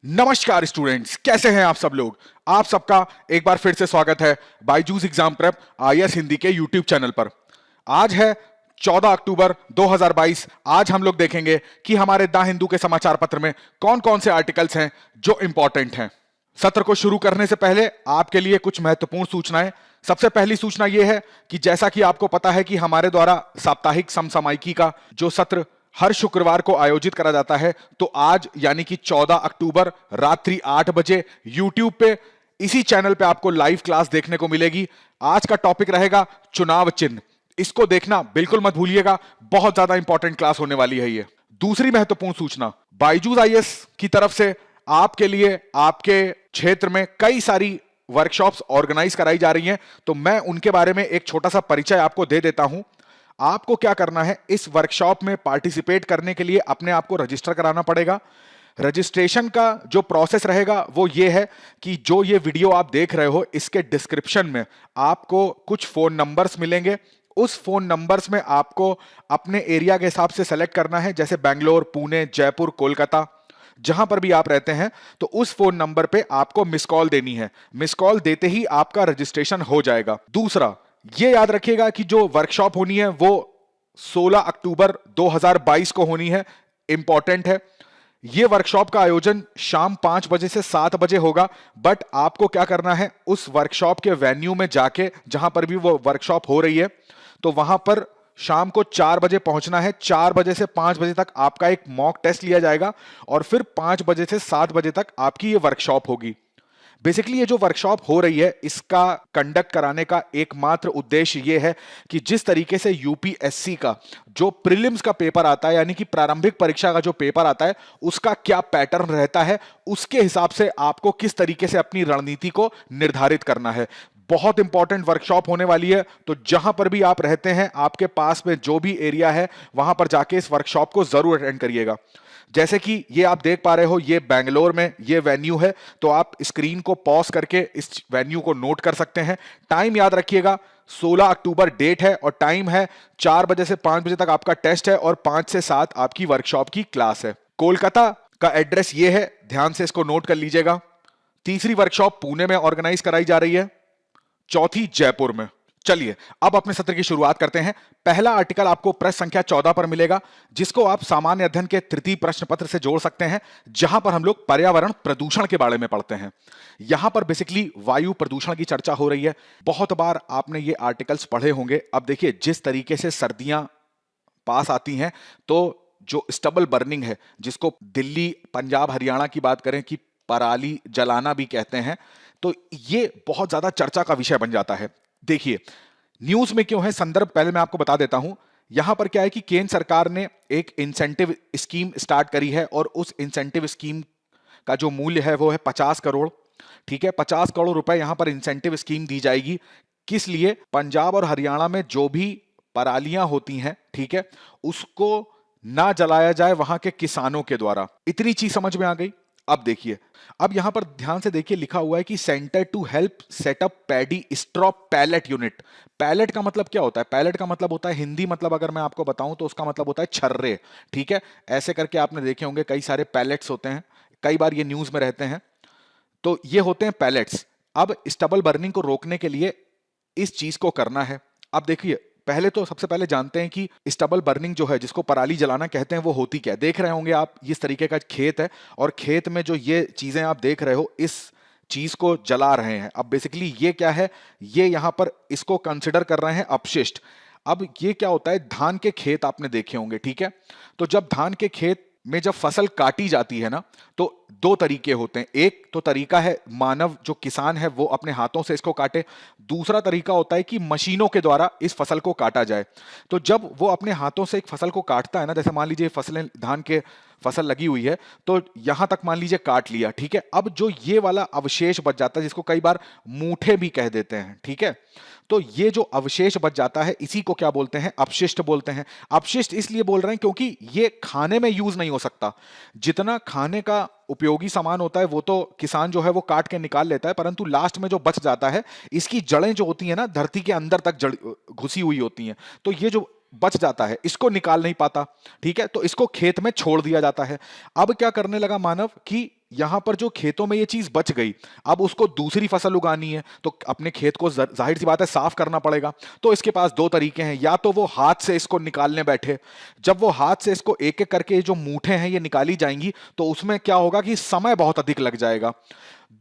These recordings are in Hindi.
नमस्कार स्टूडेंट्स, कैसे हैं आप सब लोग। आप सबका एक बार फिर से स्वागत है Byju's exam prep IAS Hindi के यूट्यूब चैनल पर। आज है 14 अक्टूबर 2022। आज हम लोग देखेंगे कि हमारे द हिंदू के समाचार पत्र में कौन कौन से आर्टिकल्स हैं जो इंपॉर्टेंट हैं। सत्र को शुरू करने से पहले आपके लिए कुछ महत्वपूर्ण सूचनाएं। सबसे पहली सूचना यह है कि जैसा कि आपको पता है कि हमारे द्वारा साप्ताहिक समसामयिकी का जो सत्र हर शुक्रवार को आयोजित करा जाता है, तो आज यानी कि 14 अक्टूबर रात्रि 8 बजे YouTube पे इसी चैनल पे आपको लाइव क्लास देखने को मिलेगी। आज का टॉपिक रहेगा चुनाव चिन्ह। इसको देखना बिल्कुल मत भूलिएगा, बहुत ज्यादा इंपॉर्टेंट क्लास होने वाली है ये। दूसरी महत्वपूर्ण सूचना, बायजूस आईएएस की तरफ से आपके लिए आपके क्षेत्र में कई सारी वर्कशॉप्स ऑर्गेनाइज कराई जा रही हैं, तो मैं उनके बारे में एक छोटा सा परिचय आपको दे देता हूं। आपको क्या करना है, इस वर्कशॉप में पार्टिसिपेट करने के लिए अपने आप को रजिस्टर कराना पड़ेगा। रजिस्ट्रेशन का जो प्रोसेस रहेगा वो ये है कि जो ये वीडियो आप देख रहे हो, इसके डिस्क्रिप्शन में आपको कुछ फोन नंबर्स मिलेंगे। उस फोन नंबर्स में आपको अपने एरिया के हिसाब से सेलेक्ट करना है, जैसे बेंगलोर, पुणे, जयपुर, कोलकाता, जहां पर भी आप रहते हैं, तो उस फोन नंबर पे आपको मिस कॉल देनी है। मिस कॉल देते ही आपका रजिस्ट्रेशन हो जाएगा। दूसरा, ये याद रखिएगा कि जो वर्कशॉप होनी है वो 16 अक्टूबर 2022 को होनी है। इंपॉर्टेंट है। ये वर्कशॉप का आयोजन शाम 5 बजे से 7 बजे होगा। बट आपको क्या करना है, उस वर्कशॉप के वेन्यू में जाके, जहां पर भी वो वर्कशॉप हो रही है, तो वहां पर शाम को 4 बजे पहुंचना है। 4 बजे से 5 बजे तक आपका एक मॉक टेस्ट लिया जाएगा और फिर 5 बजे से 7 बजे तक आपकी ये वर्कशॉप होगी। बेसिकली ये जो वर्कशॉप हो रही है, इसका कंडक्ट कराने का एकमात्र उद्देश्य ये है कि जिस तरीके से यूपीएससी का जो प्रीलिम्स का पेपर आता है, यानी कि प्रारंभिक परीक्षा का जो पेपर आता है, उसका क्या पैटर्न रहता है, उसके हिसाब से आपको किस तरीके से अपनी रणनीति को निर्धारित करना है। बहुत इंपॉर्टेंट वर्कशॉप होने वाली है, तो जहां पर भी आप रहते हैं, आपके पास में जो भी एरिया है, वहां पर जाके इस वर्कशॉप को जरूर अटेंड करिएगा। जैसे कि ये आप देख पा रहे हो, ये बेंगलोर में ये वेन्यू है, तो आप स्क्रीन को पॉज करके इस वेन्यू को नोट कर सकते हैं। टाइम याद रखिएगा, 16 अक्टूबर डेट है और टाइम है 4 बजे से 5 बजे तक आपका टेस्ट है और 5 से 7 आपकी वर्कशॉप की क्लास है। कोलकाता का एड्रेस ये है, ध्यान से इसको नोट कर लीजिएगा। तीसरी वर्कशॉप पुणे में ऑर्गेनाइज कराई जा रही है, चौथी जयपुर में। चलिए अब अपने सत्र की शुरुआत करते हैं। पहला आर्टिकल आपको प्रश्न संख्या 14 पर मिलेगा, जिसको आप सामान्य अध्ययन के तृतीय प्रश्न पत्र से जोड़ सकते हैं, जहां पर हम लोग पर्यावरण प्रदूषण के बारे में पढ़ते हैं। यहां पर बेसिकली वायु प्रदूषण की चर्चा हो रही है। बहुत बार आपने ये आर्टिकल्स पढ़े होंगे। अब देखिए, जिस तरीके से सर्दियां पास आती हैं, तो जो स्टबल बर्निंग है, जिसको दिल्ली, पंजाब, हरियाणा की बात करें कि पराली जलाना भी कहते हैं, तो ये बहुत ज्यादा चर्चा का विषय बन जाता है। देखिए न्यूज में क्यों है, संदर्भ पहले मैं आपको बता देता हूं। यहां पर क्या है कि केंद्र सरकार ने एक इंसेंटिव स्कीम स्टार्ट करी है और उस इंसेंटिव स्कीम का जो मूल्य है वो है 50 करोड़। ठीक है, 50 करोड़ रुपए यहां पर इंसेंटिव स्कीम दी जाएगी। किस लिए? पंजाब और हरियाणा में जो भी परालियां होती हैं, ठीक है, उसको ना जलाया जाए वहां के किसानों के द्वारा। इतनी चीज समझ में आ गई। अब देखिए, अब यहां पर ध्यान से देखिए, लिखा हुआ है कि centre to help set up paddy straw pellet unit. Pellet का मतलब क्या होता है? पैलेट का मतलब होता है, हिंदी मतलब अगर मैं आपको बताऊं तो उसका मतलब होता है छर्रे। ठीक है, ऐसे करके आपने देखे होंगे, कई सारे पैलेट्स होते हैं, कई बार ये न्यूज में रहते हैं, तो ये होते हैं पैलेट्स। अब स्टबल बर्निंग को रोकने के लिए इस चीज को करना है। अब देखिए, पहले तो सबसे पहले जानते हैं कि स्टबल बर्निंग जो है, जिसको पराली जलाना कहते हैं, वो होती क्या है। देख रहे होंगे आप, इस तरीके का खेत है और खेत में जो ये चीजें आप देख रहे हो, इस चीज को जला रहे हैं। अब बेसिकली ये क्या है, ये यहां पर इसको कंसिडर कर रहे हैं अपशिष्ट। अब ये क्या होता है, धान के खेत आपने देखे होंगे, ठीक है, तो जब धान के खेत में जब फसल काटी जाती है ना, तो दो तरीके होते हैं। एक तो तरीका है मानव जो किसान है वो अपने हाथों से इसको काटे। दूसरा तरीका होता है कि मशीनों के द्वारा इस फसल को काटा जाए। तो जब वो अपने हाथों से एक फसल को काटता है ना, जैसे मान लीजिए फसलें, धान के फसल लगी हुई है, तो यहां तक मान लीजिए काट लिया, ठीक है। अब जो ये वाला अवशेष बच जाता है, जिसको कई बार मूठे भी कह देते हैं, ठीक है, तो ये जो अवशेष बच जाता है, इसी को क्या बोलते हैं? अपशिष्ट बोलते हैं। अपशिष्ट इसलिए बोल रहे हैं क्योंकि ये खाने में यूज नहीं हो सकता। जितना खाने का उपयोगी सामान होता है वो तो किसान जो है वो काट के निकाल लेता है, परंतु लास्ट में जो बच जाता है, इसकी जड़ें जो होती है ना, धरती के अंदर तक जड़ घुसी हुई होती हैं, तो ये जो बच जाता है इसको निकाल नहीं पाता, ठीक है, तो इसको खेत में छोड़ दिया जाता है। अब क्या करने लगा मानव कि यहां पर जो खेतों में ये चीज बच गई, अब उसको दूसरी फसल उगानी है तो अपने खेत को जाहिर सी बात है साफ करना पड़ेगा। तो इसके पास दो तरीके हैं, या तो वो हाथ से इसको निकालने बैठे, जब वो हाथ से इसको एक एक करके जो मूठे हैं ये निकाली जाएंगी तो उसमें क्या होगा कि समय बहुत अधिक लग जाएगा।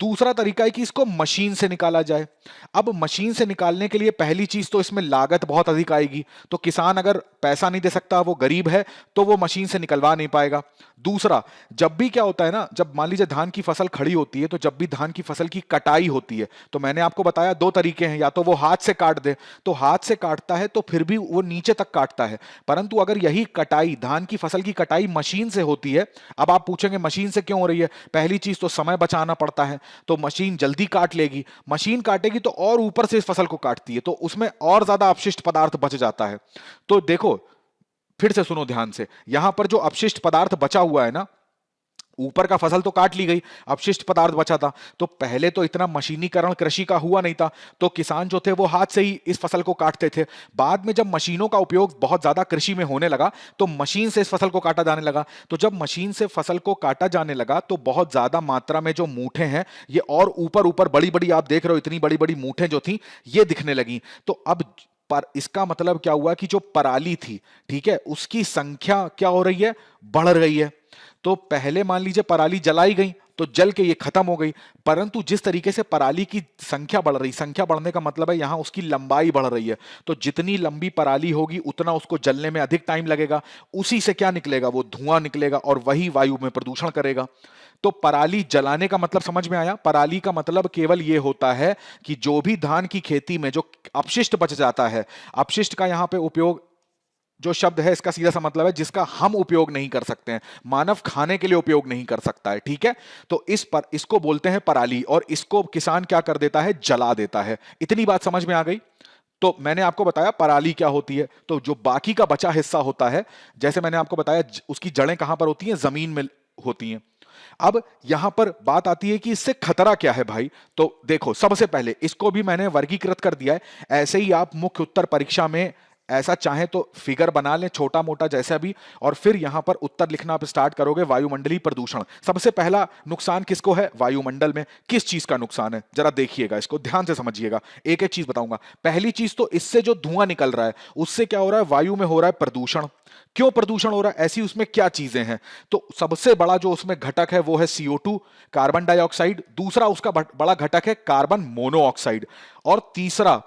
दूसरा तरीका है कि इसको मशीन से निकाला जाए। अब मशीन से निकालने के लिए पहली चीज तो इसमें लागत बहुत अधिक आएगी, तो किसान अगर पैसा नहीं दे सकता, वो गरीब है, तो वो मशीन से निकलवा नहीं पाएगा। दूसरा, जब भी क्या होता है ना, जब मान लीजिए धान की फसल खड़ी होती है, तो जब भी धान की फसल की कटाई होती है तो मैंने आपको बताया दो तरीके हैं, या तो वो हाथ से काट दे, तो हाथ से काटता है तो फिर भी वो नीचे तक काटता है। परंतु अगर यही कटाई, धान की फसल की कटाई मशीन से होती है, अब आप पूछेंगे मशीन से क्यों हो रही है? पहली चीज तो समय बचाना पड़ता है, तो मशीन जल्दी काट लेगी, मशीन काटेगी तो और ऊपर से इस फसल को काटती है, तो उसमें और ज्यादा अपशिष्ट पदार्थ बच जाता है। तो देखो, फिर से सुनो ध्यान से, यहां पर जो अपशिष्ट पदार्थ बचा हुआ है ना, ऊपर का फसल तो काट ली गई, अपशिष्ट पदार्थ बचा था, तो पहले तो इतना मशीनीकरण कृषि का हुआ नहीं था, तो किसान जो थे वो हाथ से ही इस फसल को काटते थे। बाद में जब मशीनों का उपयोग बहुत ज्यादा कृषि में होने लगा तो मशीन से इस फसल को काटा जाने लगा। तो जब मशीन से फसल को काटा जाने लगा तो बहुत ज्यादा मात्रा में जो मूठे हैं ये और ऊपर ऊपर बड़ी बड़ी, आप देख रहे हो इतनी बड़ी बड़ी मूठे जो थी ये दिखने लगी। तो अब पर इसका मतलब क्या हुआ कि जो पराली थी, ठीक है, उसकी संख्या क्या हो रही है? बढ़ रही है। तो पहले मान लीजिए पराली जलाई गई तो जल के ये खत्म हो गई, परंतु जिस तरीके से पराली की संख्या बढ़ रही, संख्या बढ़ने का मतलब है यहां उसकी लंबाई बढ़ रही है, तो जितनी लंबी पराली होगी उतना उसको जलने में अधिक टाइम लगेगा, उसी से क्या निकलेगा? वो धुआं निकलेगा और वही वायु में प्रदूषण करेगा। तो पराली जलाने का मतलब समझ में आया? पराली का मतलब केवल ये होता है कि जो भी धान की खेती में जो अपशिष्ट बच जाता है, अपशिष्ट का यहां पे उपयोग, जो शब्द है इसका सीधा सा मतलब है जिसका हम उपयोग नहीं कर सकते हैं, मानव खाने के लिए उपयोग नहीं कर सकता है, ठीक है, तो इसको बोलते हैं पराली, और इसको किसान क्या कर देता है? जला देता है। इतनी बात समझ में आ गई? तो मैंने आपको बताया पराली क्या होती है, तो जो बाकी का बचा हिस्सा होता है, जैसे मैंने आपको बताया उसकी जड़ें कहां पर होती हैं? जमीन में होती हैं। अब यहां पर बात आती है कि इससे खतरा क्या है भाई? तो देखो, सबसे पहले इसको भी मैंने वर्गीकृत कर दिया है, ऐसे ही आप मुख्य उत्तर परीक्षा में ऐसा चाहें तो फिगर बना लें छोटा मोटा जैसा भी, और फिर यहां पर उत्तर लिखना आप स्टार्ट करोगे। वायुमंडलीय प्रदूषण, सबसे पहला नुकसान किसको है? वायुमंडल में किस चीज का नुकसान है? जरा देखिएगा, इसको ध्यान से समझिएगा, एक एक चीज बताऊंगा। पहली चीज तो इससे जो धुआं निकल रहा है उससे क्या हो रहा है? वायु में हो रहा है प्रदूषण। क्यों प्रदूषण हो रहा है? ऐसी उसमें क्या चीजें हैं? तो सबसे बड़ा जो उसमें घटक है वो है CO2, कार्बन डाइऑक्साइड। दूसरा उसका बड़ा घटक है कार्बन मोनोऑक्साइड, और तीसरा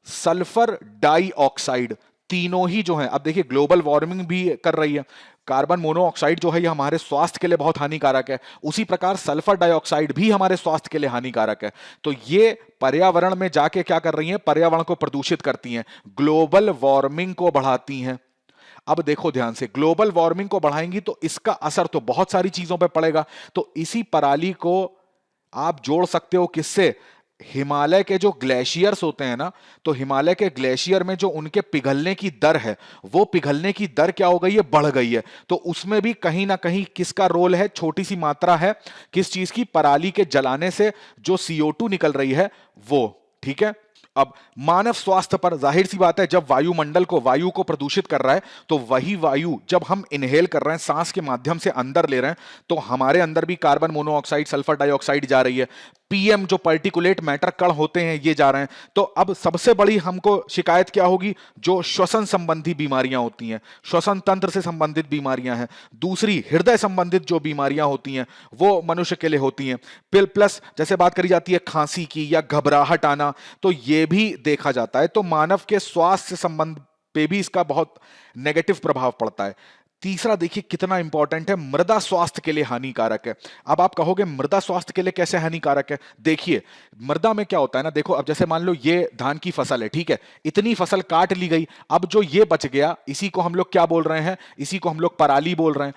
सल्फर डाइऑक्साइड। तीनों ही जो है, अब देखिए ग्लोबल वार्मिंग भी कर रही है, कार्बन मोनोऑक्साइड जो है ये हमारे स्वास्थ्य के लिए बहुत हानिकारक है, उसी प्रकार सल्फर डाइऑक्साइड भी हमारे स्वास्थ्य के लिए हानिकारक है। तो ये पर्यावरण में जाके क्या कर रही हैं? पर्यावरण को प्रदूषित करती हैं, ग्लोबल वार्मिंग को बढ़ाती हैं। अब देखो ध्यान से, ग्लोबल वार्मिंग को बढ़ाएंगी तो इसका असर तो बहुत सारी चीजों पर पड़ेगा। तो इसी पराली को आप जोड़ सकते हो किससे? हिमालय के जो ग्लेशियर्स होते हैं ना, तो हिमालय के ग्लेशियर में जो उनके पिघलने की दर है, वो पिघलने की दर क्या हो गई है? बढ़ गई है। तो उसमें भी कहीं ना कहीं किसका रोल है? छोटी सी मात्रा है किस चीज की? पराली के जलाने से जो CO2 निकल रही है वो, ठीक है। अब मानव स्वास्थ्य पर जाहिर सी बात है, जब वायुमंडल को, वायु को प्रदूषित कर रहा है तो वही वायु जब हम इनहेल कर रहे हैं, सांस के माध्यम से अंदर ले रहे हैं, तो हमारे अंदर भी कार्बन मोनोऑक्साइड, सल्फर डाइऑक्साइड जा रही है, PM जो पार्टिकुलेट मैटर कण होते हैं ये जा रहे हैं। तो अब सबसे बड़ी हमको शिकायत क्या होगी? जो श्वसन संबंधी बीमारियां होती हैं, श्वसन तंत्र से संबंधित बीमारियां हैं। दूसरी हृदय संबंधित जो बीमारियां होती हैं वो मनुष्य के लिए होती हैं। प्लस जैसे बात करी जाती है खांसी की या घबराहट आना, तो ये भी देखा जाता है। तो मानव के स्वास्थ्य संबंध पे भी इसका बहुत नेगेटिव प्रभाव पड़ता है। तीसरा देखिए कितना इंपॉर्टेंट है, मृदा स्वास्थ्य के लिए हानिकारक है। अब आप कहोगे मृदा स्वास्थ्य के लिए कैसे हानिकारक है? देखिए मृदा में क्या होता है ना, देखो अब जैसे मान लो ये धान की फसल है, ठीक है, इतनी फसल काट ली गई, अब जो ये बच गया इसी को हम लोग क्या बोल रहे हैं? इसी को हम लोग पराली बोल रहे हैं।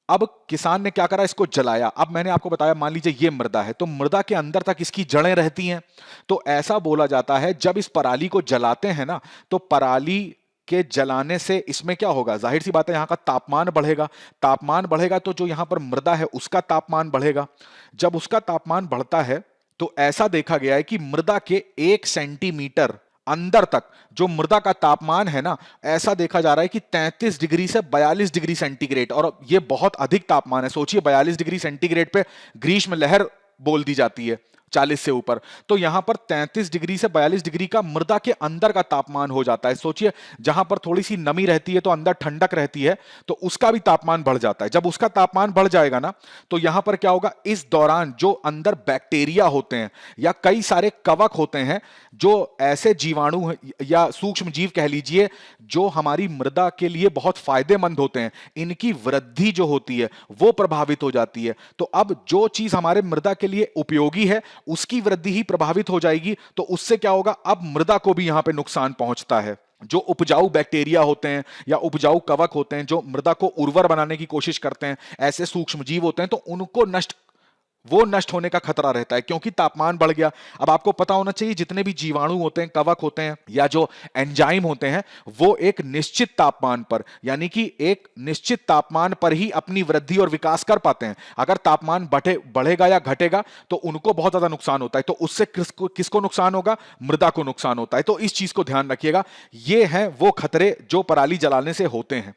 अब किसान ने क्या करा? इसको जलाया। अब मैंने आपको बताया, मान लीजिए ये मृदा है, तो मृदा के अंदर तक इसकी जड़ें रहती हैं। तो ऐसा बोला जाता है जब इस पराली को जलाते हैं ना, तो पराली के जलाने से इसमें क्या होगा? जाहिर सी बात है यहां का तापमान बढ़ेगा। तापमान बढ़ेगा तो जो यहां पर मृदा है उसका तापमान बढ़ेगा। जब उसका तापमान बढ़ता है तो ऐसा देखा गया है कि मृदा के 1 सेंटीमीटर अंदर तक जो मृदा का तापमान है ना, ऐसा देखा जा रहा है कि 33 डिग्री से 42 डिग्री सेंटीग्रेड, और ये बहुत अधिक तापमान है। सोचिए 42 डिग्री सेंटीग्रेड पे ग्रीष्म लहर बोल दी जाती है 40 से ऊपर, तो यहां पर 33 डिग्री से 42 डिग्री का मृदा के अंदर का तापमान हो जाता है। सोचिए जहां पर थोड़ी सी नमी रहती है तो अंदर ठंडक रहती है, तो उसका भी तापमान बढ़ जाता है। जब उसका तापमान बढ़ जाएगा ना, तो यहां पर क्या होगा, इस दौरान जो अंदर बैक्टीरिया होते हैं या कई सारे कवक होते हैं, जो ऐसे जीवाणु या सूक्ष्म जीव कह लीजिए, जो हमारी मृदा के लिए बहुत फायदेमंद होते हैं, इनकी वृद्धि जो होती है वो प्रभावित हो जाती है। तो अब जो चीज हमारे मृदा के लिए उपयोगी है उसकी वृद्धि ही प्रभावित हो जाएगी, तो उससे क्या होगा, अब मृदा को भी यहां पे नुकसान पहुंचता है। जो उपजाऊ बैक्टीरिया होते हैं या उपजाऊ कवक होते हैं, जो मृदा को उर्वर बनाने की कोशिश करते हैं, ऐसे सूक्ष्म जीव होते हैं, तो उनको नष्ट होने का खतरा रहता है, क्योंकि तापमान बढ़ गया। अब आपको पता होना चाहिए जितने भी जीवाणु होते हैं, कवक होते हैं या जो एंजाइम होते हैं, वो एक निश्चित तापमान पर, यानी कि एक निश्चित तापमान पर ही अपनी वृद्धि और विकास कर पाते हैं। अगर तापमान बढ़ेगा या घटेगा तो उनको बहुत ज्यादा नुकसान होता है। तो उससे किसको नुकसान होगा, मृदा को नुकसान होता है। तो इस चीज को ध्यान रखिएगा। ये हैं वो खतरे जो पराली जलाने से होते हैं।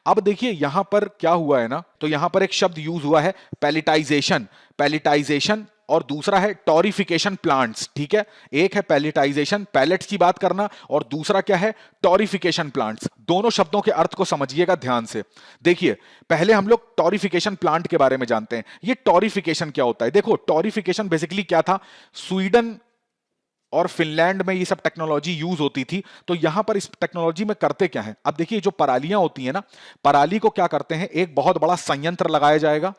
अब देखिए यहां पर क्या हुआ है ना, तो यहां पर एक शब्द यूज हुआ है, पैलेटाइजेशन, और दूसरा है टॉरिफिकेशन प्लांट्स। ठीक है, एक है पैलेटाइजेशन, पैलेट्स की बात करना, और दूसरा क्या है, टॉरिफिकेशन प्लांट्स। दोनों शब्दों के अर्थ को समझिएगा ध्यान से। देखिए पहले हम लोग टॉरिफिकेशन प्लांट के बारे में जानते हैं। ये टॉरिफिकेशन क्या होता है? देखो टॉरिफिकेशन बेसिकली क्या था, स्वीडन और फिनलैंड में ये सब टेक्नोलॉजी यूज होती थी। तो यहां पर इस टेक्नोलॉजी में करते क्या है, अब देखिए जो परालियां होती है ना, पराली को क्या करते हैं, एक बहुत बड़ा संयंत्र लगाया जाएगा।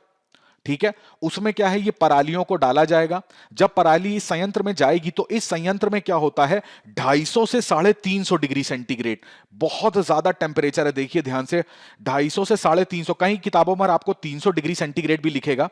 ठीक है, उसमें क्या है, ये परालियों को डाला जाएगा। जब पराली इस संयंत्र में जाएगी तो इस संयंत्र में क्या होता है, 250 से 350 डिग्री सेंटीग्रेड, बहुत ज्यादा टेम्परेचर है। देखिए ध्यान से, 250 से 350, कहीं किताबों में आपको 300 डिग्री सेंटीग्रेड भी लिखेगा।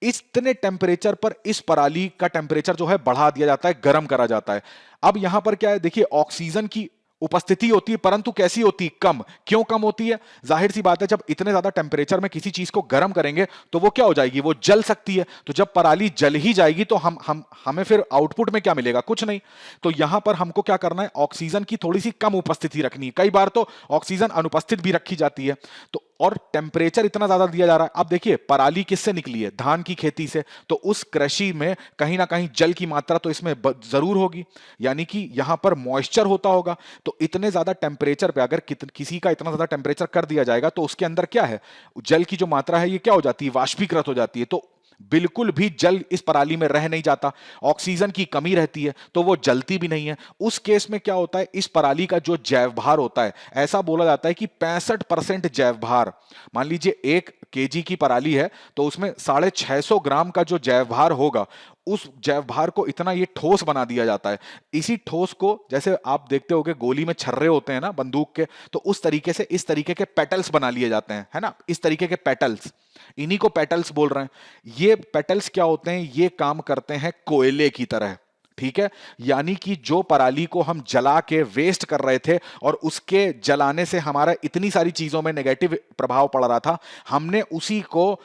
इतने टेम्परेचर पर इस पराली का टेम्परेचर जो है बढ़ा दिया जाता है, गर्म करा जाता है। अब यहां पर क्या है, देखिए ऑक्सीजन की उपस्थिति होती है, परंतु कैसी होती है, कम। क्यों कम होती है? जाहिर सी बात है, जब इतने ज्यादा टेम्परेचर में किसी चीज को गर्म करेंगे तो वो क्या हो जाएगी, वो जल सकती है। तो जब पराली जल ही जाएगी तो हमें फिर आउटपुट में क्या मिलेगा, कुछ नहीं। तो यहां पर हमको क्या करना है, ऑक्सीजन की थोड़ी सी कम उपस्थिति रखनी है। कई बार तो ऑक्सीजन अनुपस्थित भी रखी जाती है। तो और टेम्परेचर इतना ज्यादा दिया जा रहा है। अब देखिए पराली किससे निकली है, धान की खेती से। तो उस कृषि में कहीं ना कहीं जल की मात्रा तो इसमें जरूर होगी, यानी कि यहां पर मॉइस्चर होता होगा। तो इतने ज्यादा टेम्परेचर पे अगर किसी का इतना ज्यादा टेम्परेचर कर दिया जाएगा तो उसके अंदर क्या है, जल की जो मात्रा है ये क्या हो जाती है, वाष्पीकृत हो जाती है। तो बिल्कुल भी जल इस पराली में रह नहीं जाता, ऑक्सीजन की कमी रहती है, तो वो जलती भी नहीं है। उस केस में क्या होता है, इस पराली का जो जैव भार होता है, ऐसा बोला जाता है कि 65% जैव भार। मान लीजिए 1 केजी की पराली है तो उसमें 650 ग्राम का जो जैव भार होगा, उस जैव भार को इतना ये ठोस बना दिया जाता है। इसी ठोस को, जैसे आप देखते होंगे गोली में छर्रे होते हैं ना बंदूक के, तो उस तरीके से इस तरीके के पेटल्स बना लिए जाते हैं, है ना, इस तरीके के पेटल्स, इन्हीं को पेटल्स बोल रहे हैं। ये पेटल्स क्या होते हैं, ये काम करते हैं कोयले की तरह। ठीक है, यानी कि जो पराली को हम जला के वेस्ट कर रहे थे और उसके जलाने से हमारा इतनी सारी चीजों में नेगेटिव प्रभाव पड़ रहा था, हमने उसी को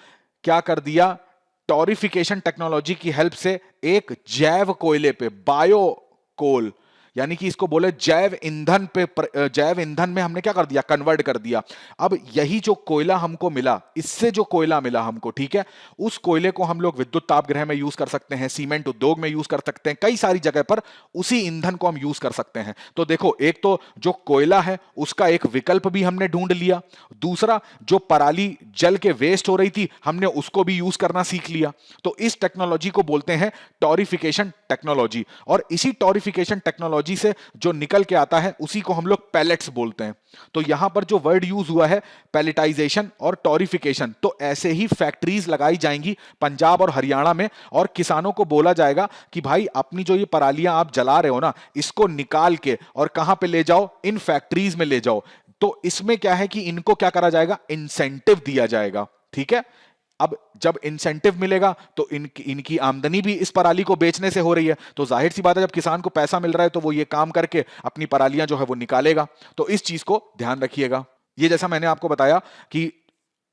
क्या कर दिया, टॉरिफिकेशन टेक्नोलॉजी की हेल्प से एक जैव कोयले पे, बायो कोल, यानी कि इसको बोले जैव ईंधन पे, जैव ईंधन में हमने क्या कर दिया, कन्वर्ट कर दिया। अब यही जो कोयला हमको मिला, इससे जो कोयला मिला हमको, ठीक है, उस कोयले को हम लोग विद्युत ताप गृह में यूज कर सकते हैं, सीमेंट उद्योग में यूज कर सकते हैं, कई सारी जगह पर उसी ईंधन को हम यूज कर सकते हैं। तो देखो, एक तो जो कोयला है उसका एक विकल्प भी हमने ढूंढ लिया, दूसरा जो पराली जल के वेस्ट हो रही थी हमने उसको भी यूज करना सीख लिया। तो इस टेक्नोलॉजी को बोलते हैं टॉरिफिकेशन टेक्नोलॉजी, और इसी टॉरिफिकेशन टेक्नोलॉजी से जो निकल के आता है उसी को हम लोग पैलेट्स बोलते हैं। तो यहां पर जो वर्ड यूज हुआ है पैलेटाइजेशन और टॉरिफिकेशन, तो ऐसे ही फैक्ट्रीज लगाई जाएंगी पंजाब और हरियाणा में, और किसानों को बोला जाएगा कि भाई अपनी जो ये परालियां आप जला रहे हो ना, इसको निकाल के और कहां पे ले जाओ, इन फैक्ट्रीज में ले जाओ। तो इसमें क्या है कि इनको क्या करा जाएगा, इंसेंटिव दिया जाएगा। ठीक है, अब जब इंसेंटिव मिलेगा तो इनकी आमदनी भी इस पराली को बेचने से हो रही है। तो जाहिर सी बात है, जब किसान को पैसा मिल रहा है तो वो ये काम करके अपनी परालियां जो है वो निकालेगा। तो इस चीज को ध्यान रखिएगा। ये जैसा मैंने आपको बताया कि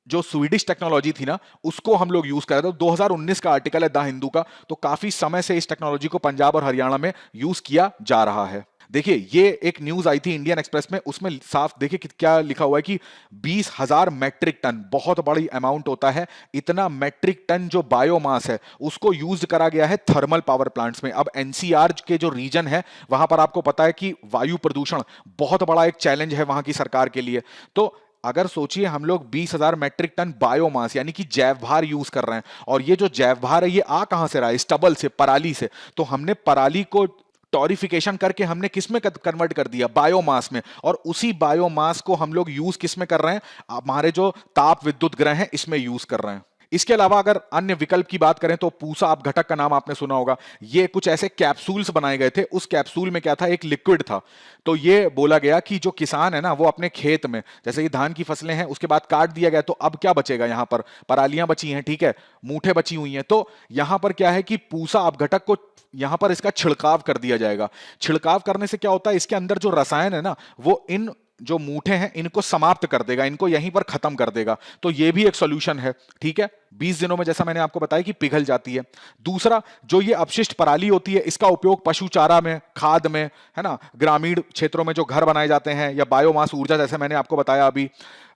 जो स्वीडिश टेक्नोलॉजी थी ना, उसको हम लोग यूज कर रहे थे। 2019 का आर्टिकल है द हिंदू का, तो काफी समय से इस टेक्नोलॉजी को पंजाब और हरियाणा में यूज किया जा रहा है। देखिए ये एक न्यूज आई थी इंडियन एक्सप्रेस में, उसमें साफ देखिए क्या लिखा हुआ है कि 20,000 मैट्रिक टन, बहुत बड़ी अमाउंट होता है, इतना मैट्रिक टन जो बायोमास है उसको यूज करा गया है थर्मल पावर प्लांट्स में। अब एनसीआर के जो रीजन है वहां पर आपको पता है कि वायु प्रदूषण बहुत बड़ा एक चैलेंज है वहां की सरकार के लिए। तो अगर सोचिए हम लोग 20,000 मैट्रिक टन बायोमास यानी कि जैव भार यूज कर रहे हैं, और ये जो जैव भार है ये आ कहां से रहा है? स्टबल से, पराली से। तो हमने पराली को टॉरिफिकेशन करके हमने किस में कन्वर्ट कर दिया? बायोमास में। और उसी बायोमास को हम लोग यूज किस में कर रहे हैं? हमारे जो ताप विद्युत ग्रह हैं इसमें यूज कर रहे हैं। इसके अलावा अगर अन्य विकल्प की बात करें तो पूसा अपघटक का नाम आपने सुना होगा। ये कुछ ऐसे कैप्सूल्स बनाए गए थे, उस कैप्सूल में क्या था? एक लिक्विड था। तो ये बोला गया कि जो किसान है ना वो अपने खेत में, जैसे ये धान की फसलें हैं उसके बाद काट दिया गया, तो अब क्या बचेगा? यहां पर परालियां बची हैं, ठीक है, मूठे बची हुई हैं, तो यहां पर क्या है कि पूसा अपघटक को यहां पर इसका छिड़काव कर दिया जाएगा। छिड़काव करने से क्या होता है? इसके अंदर जो रसायन है ना वो इन जो मूठे हैं इनको समाप्त कर देगा, इनको यहीं पर खत्म कर देगा। तो ये भी एक सॉल्यूशन है, ठीक है। 20 दिनों में जैसा मैंने आपको बताया कि पिघल जाती है। दूसरा, जो ये अपशिष्ट पराली होती है इसका उपयोग पशु चारा में, खाद में, है ना, ग्रामीण क्षेत्रों में जो घर बनाए जाते हैं, या बायोमास ऊर्जा जैसे मैंने आपको बताया अभी,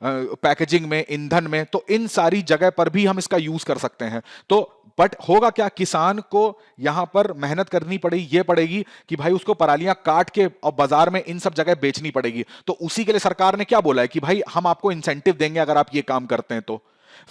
पैकेजिंग में, ईंधन में, तो इन सारी जगह पर भी हम इसका यूज कर सकते हैं। तो बट होगा क्या? किसान को यहां पर मेहनत करनी पड़ेगी, ये पड़ेगी कि भाई उसको परालियां काट के और बाजार में इन सब जगह बेचनी पड़ेगी। तो उसी के लिए सरकार ने क्या बोला है कि भाई हम आपको इंसेंटिव देंगे अगर आप ये काम करते हैं तो।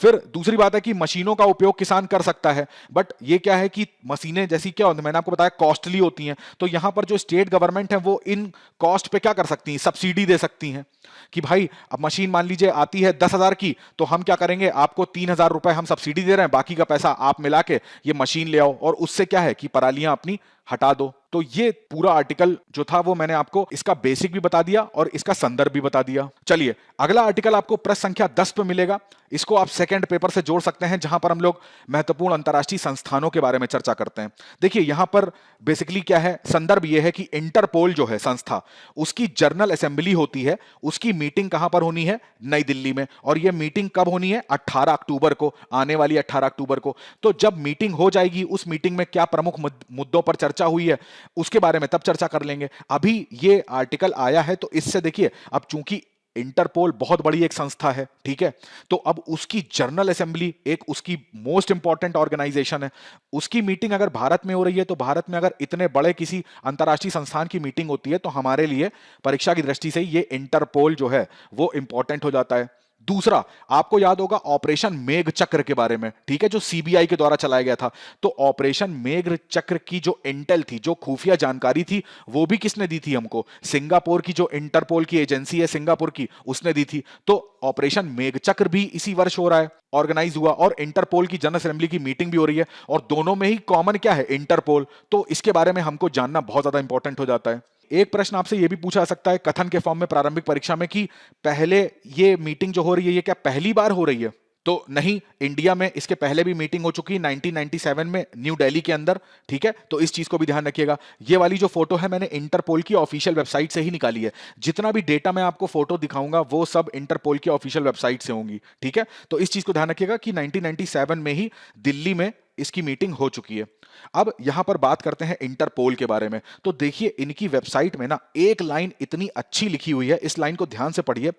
फिर दूसरी बात है कि मशीनों का उपयोग किसान कर सकता है, बट ये क्या है कि मशीनें जैसी क्या होती है, मैंने आपको बताया कॉस्टली होती हैं। तो यहां पर जो स्टेट गवर्नमेंट है वो इन कॉस्ट पे क्या कर सकती हैं? सब्सिडी दे सकती हैं कि भाई अब मशीन मान लीजिए आती है 10,000 की, तो हम क्या करेंगे, आपको 3,000 रुपए हम सब्सिडी दे रहे हैं, बाकी का पैसा आप मिला के ये मशीन ले आओ, और उससे क्या है कि परालियां अपनी हटा दो। तो ये पूरा आर्टिकल जो था वो मैंने आपको इसका बेसिक भी बता दिया और इसका संदर्भ भी बता दिया। चलिए अगला आर्टिकल आपको प्रश्न संख्या 10 पे मिलेगा। इसको आप सेकंड पेपर से जोड़ सकते हैं, जहां पर हम लोग महत्वपूर्ण अंतरराष्ट्रीय संस्थानों के बारे में चर्चा करते हैं। देखिए यहां पर बेसिकली क्या है, संदर्भ ये है कि इंटरपोल जो है संस्था, उसकी जनरल असेंबली होती है, उसकी मीटिंग कहां पर होनी है? नई दिल्ली में। और यह मीटिंग कब होनी है? 18 अक्टूबर को, आने वाली 18 अक्टूबर को। तो जब मीटिंग हो जाएगी, उस मीटिंग में क्या प्रमुख मुद्दों पर चर्चा हुई है उसके बारे में तब चर्चा कर लेंगे। अभी ये आर्टिकल आया है तो इससे देखिए, अब चूंकि इंटरपोल बहुत बड़ी एक संस्था है, ठीक है, तो अब उसकी जनरल असेंबली एक उसकी मोस्ट इंपॉर्टेंट ऑर्गेनाइजेशन है, उसकी मीटिंग अगर भारत में हो रही है, तो भारत में अगर इतने बड़े किसी अंतरराष्ट्रीय संस्थान की मीटिंग होती है तो हमारे लिए परीक्षा की दृष्टि से ये इंटरपोल जो है वो इंपॉर्टेंट हो जाता है। दूसरा, आपको याद होगा ऑपरेशन मेघ चक्र के बारे में, ठीक है, जो सीबीआई के द्वारा चलाया गया था। तो ऑपरेशन मेघ चक्र की जो इंटेल थी, जो खुफिया जानकारी थी, वो भी किसने दी थी हमको? सिंगापुर की जो इंटरपोल की एजेंसी है सिंगापुर की, उसने दी थी। तो ऑपरेशन मेघ चक्र भी इसी वर्ष हो रहा है, ऑर्गेनाइज हुआ, और इंटरपोल की जनरल असेंबली की मीटिंग भी हो रही है, और दोनों में ही कॉमन क्या है? इंटरपोल। तो इसके बारे में हमको जानना बहुत ज्यादा इंपॉर्टेंट हो जाता है। एक प्रश्न आपसे यह भी पूछा जा सकता है कथन के फॉर्म में प्रारंभिक परीक्षा में कि पहले ये मीटिंग जो हो रही है ये क्या पहली बार हो रही है? तो नहीं, इंडिया में इसके पहले भी मीटिंग हो चुकी है 1997 में न्यू दिल्ली के अंदर, ठीक है। तो इस चीज को भी ध्यान रखिएगा। ये वाली जो फोटो है मैंने इंटरपोल की ऑफिशियल वेबसाइट से ही निकाली है। जितना भी डेटा मैं आपको फोटो दिखाऊंगा वो सब इंटरपोल की ऑफिशियल वेबसाइट से होंगी, ठीक है। तो इस चीज को ध्यान रखिएगा कि 1997 में ही दिल्ली में इसकी मीटिंग हो चुकी है। अब यहां पर बात करते हैं इंटरपोल के बारे में। तो देखिए इनकी वेबसाइट में ना एक लाइन इतनी अच्छी लिखी हुई है, इस लाइन को ध्यान से पढ़िए।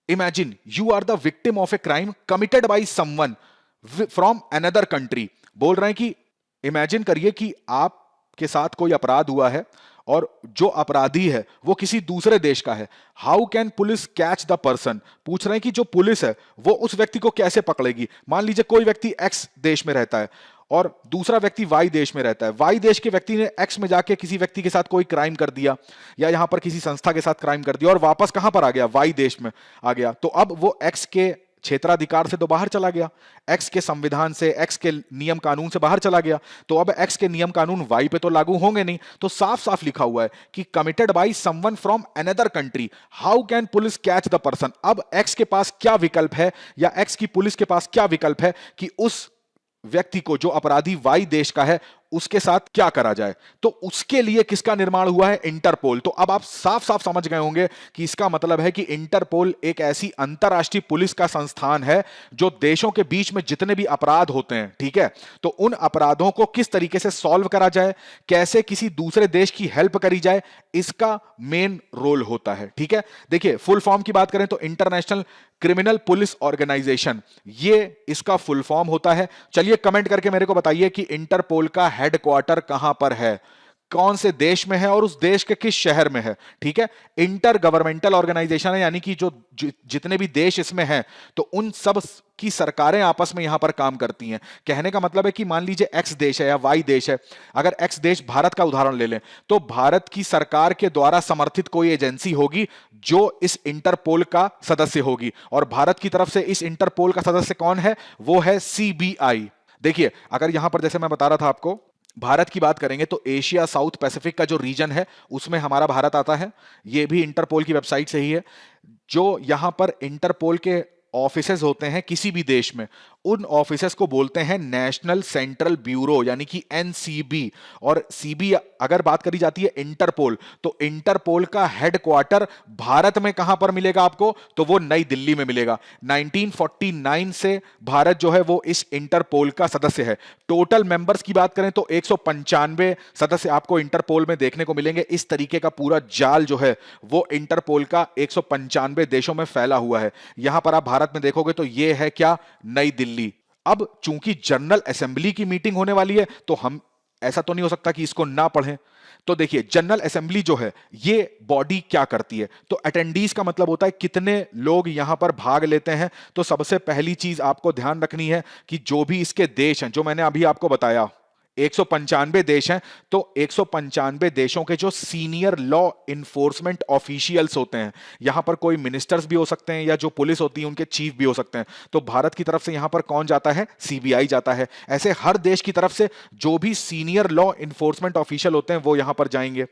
Imagine you are the victim of a crime committed by someone from another country. बोल रहे हैं कि इमेजिन करिए कि आपके साथ कोई अपराध हुआ है और जो अपराधी है वो किसी दूसरे देश का है। How can police catch the person? पूछ रहे हैं कि जो पुलिस है वो उस व्यक्ति को कैसे पकड़ेगी। मान लीजिए कोई व्यक्ति एक्स देश में रहता है और दूसरा व्यक्ति वाई देश में रहता है। वाई देश के व्यक्ति ने एक्स में जाके किसी व्यक्ति के साथ कोई क्राइम कर दिया, या यहां पर किसी संस्था के साथ क्राइम कर दिया, और वापस कहां पर आ गया? वाई देश में आ गया। तो अब वो एक्स के क्षेत्राधिकार से तो बाहर चला गया, एक्स के संविधान से, एक्स के नियम कानून से बाहर चला गया। तो अब एक्स के नियम कानून वाई पे तो लागू होंगे नहीं। तो साफ साफ लिखा हुआ है कि committed by someone from another country, how can police catch the person. अब एक्स के पास क्या विकल्प है, या एक्स की पुलिस के पास क्या विकल्प है कि उस व्यक्ति को, जो अपराधी वाई देश का है, उसके साथ क्या करा जाए। तो उसके लिए किसका निर्माण हुआ है? इंटरपोल। तो अब आप साफ साफ समझ गए होंगे कि इसका मतलब है कि इंटरपोल एक ऐसी अंतरराष्ट्रीय पुलिस का संस्थान है जो देशों के बीच में जितने भी अपराध होते हैं, ठीक है, तो उन अपराधों को किस तरीके से सॉल्व करा जाए, कैसे किसी दूसरे देश की हेल्प करी जाए, इसका मेन रोल होता है। ठीक है, देखिए फुल फॉर्म की बात करें तो इंटरनेशनल क्रिमिनल पुलिस ऑर्गेनाइजेशन, ये इसका फुल फॉर्म होता है। चलिए कमेंट करके मेरे को बताइए कि इंटरपोल का हेडक्वार्टर कहां पर है, कौन से देश में है और उस देश के किस शहर में है। ठीक है, इंटर गवर्नमेंटल ऑर्गेनाइजेशन है, यानी कि जो जितने भी देश इसमें हैं तो उन सब की सरकारें आपस में यहां पर काम करती हैं। कहने का मतलब है कि मान लीजिए एक्स देश है या वाई देश है, अगर एक्स देश भारत का उदाहरण ले लें तो भारत की सरकार के द्वारा समर्थित कोई एजेंसी होगी जो इस इंटरपोल का सदस्य होगी, और भारत की तरफ से इस इंटरपोल का सदस्य कौन है? वो है सीबीआई। देखिए अगर यहां पर जैसे मैं बता रहा था आपको, भारत की बात करेंगे तो एशिया साउथ पैसिफिक का जो रीजन है उसमें हमारा भारत आता है। ये भी इंटरपोल की वेबसाइट से ही है। जो यहां पर इंटरपोल के ऑफिसेज होते हैं किसी भी देश में, उन ऑफिसेज को बोलते हैं नेशनल सेंट्रल ब्यूरो, यानी कि एनसीबी। और सीबी अगर बात करी जाती है इंटरपोल, तो इंटरपोल का हेडक्वार्टर भारत में कहां पर मिलेगा आपको? तो वो नई दिल्ली में मिलेगा। 1949 से भारत जो है वो इस इंटरपोल का सदस्य है। टोटल मेंबर्स की बात करें तो 195 सदस्य आपको इंटरपोल में देखने को मिलेंगे। इस तरीके का पूरा जाल जो है वो इंटरपोल का 195 देशों में फैला हुआ है। यहां पर आप भारत में देखोगे तो ये है क्या? नई दिल्ली। अब चूंकि जनरल असेंबली की मीटिंग होने वाली है तो हम ऐसा तो नहीं हो सकता कि इसको ना पढ़ें। तो देखिए जनरल असेंबली जो है ये बॉडी क्या करती है? तो अटेंडीज का मतलब होता है कितने लोग यहां पर भाग लेते हैं। तो सबसे पहली चीज आपको ध्यान रखनी है कि जो भी इसके देश हैं, जो मैंने अभी आपको बताया 195 देश हैं, तो 195 देशों के जो सीनियर लॉ इन्फोर्समेंट ऑफिशियल्स होते हैं, यहां पर कोई मिनिस्टर्स भी हो सकते हैं या जो पुलिस होती है उनके चीफ भी हो सकते हैं। तो भारत की तरफ से यहां पर कौन जाता है? सीबीआई जाता है। ऐसे हर देश की तरफ से जो भी सीनियर लॉ इन्फोर्समेंट ऑफिशियल होते हैं वो यहां पर जाएंगे।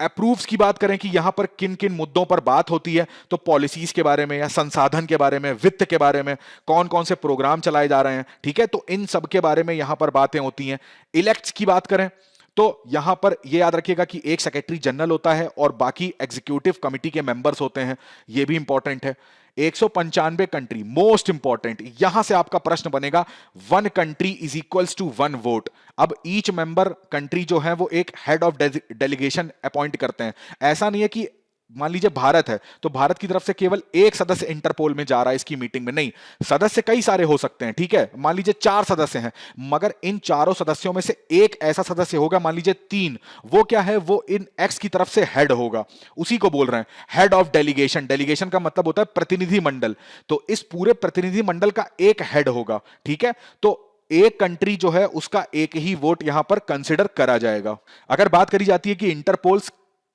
अप्रूव्स की बात करें कि यहां पर किन किन मुद्दों पर बात होती है, तो पॉलिसीज के बारे में या संसाधन के बारे में, वित्त के बारे में, कौन कौन से प्रोग्राम चलाए जा रहे हैं, ठीक है, तो इन सब के बारे में यहां पर बातें होती हैं। इलेक्ट्स की बात करें तो यहां पर यह याद रखिएगा कि एक सेक्रेटरी जनरल होता है और बाकी एग्जीक्यूटिव कमिटी के मेंबर्स होते हैं। यह भी इंपॉर्टेंट है। 195 कंट्री, मोस्ट इंपॉर्टेंट, यहां से आपका प्रश्न बनेगा, one country is equals to one vote. अब ईच मेंबर कंट्री जो है वो एक हेड ऑफ डेलीगेशन अपॉइंट करते हैं। ऐसा नहीं है कि मान लीजिए भारत है तो भारत की तरफ से केवल एक सदस्य इंटरपोल में जा रहा है इसकी मीटिंग में, नहीं, सदस्य कई सारे हो सकते हैं। ठीक है, मान लीजिए 4 सदस्य हैं, मगर इन चारों सदस्यों में से एक ऐसा सदस्य होगा, मान लीजिए 3, वो क्या है? वो इन एक्स की तरफ से हेड होगा। उसी को बोल रहे हैं हेड ऑफ डेलीगेशन। डेलीगेशन का मतलब होता है प्रतिनिधि मंडल। तो इस पूरे प्रतिनिधि मंडल का एक हेड होगा। ठीक है, तो एक कंट्री जो है उसका एक ही वोट यहां पर कंसिडर करा जाएगा। अगर बात करी जाती है कि इंटरपोल्स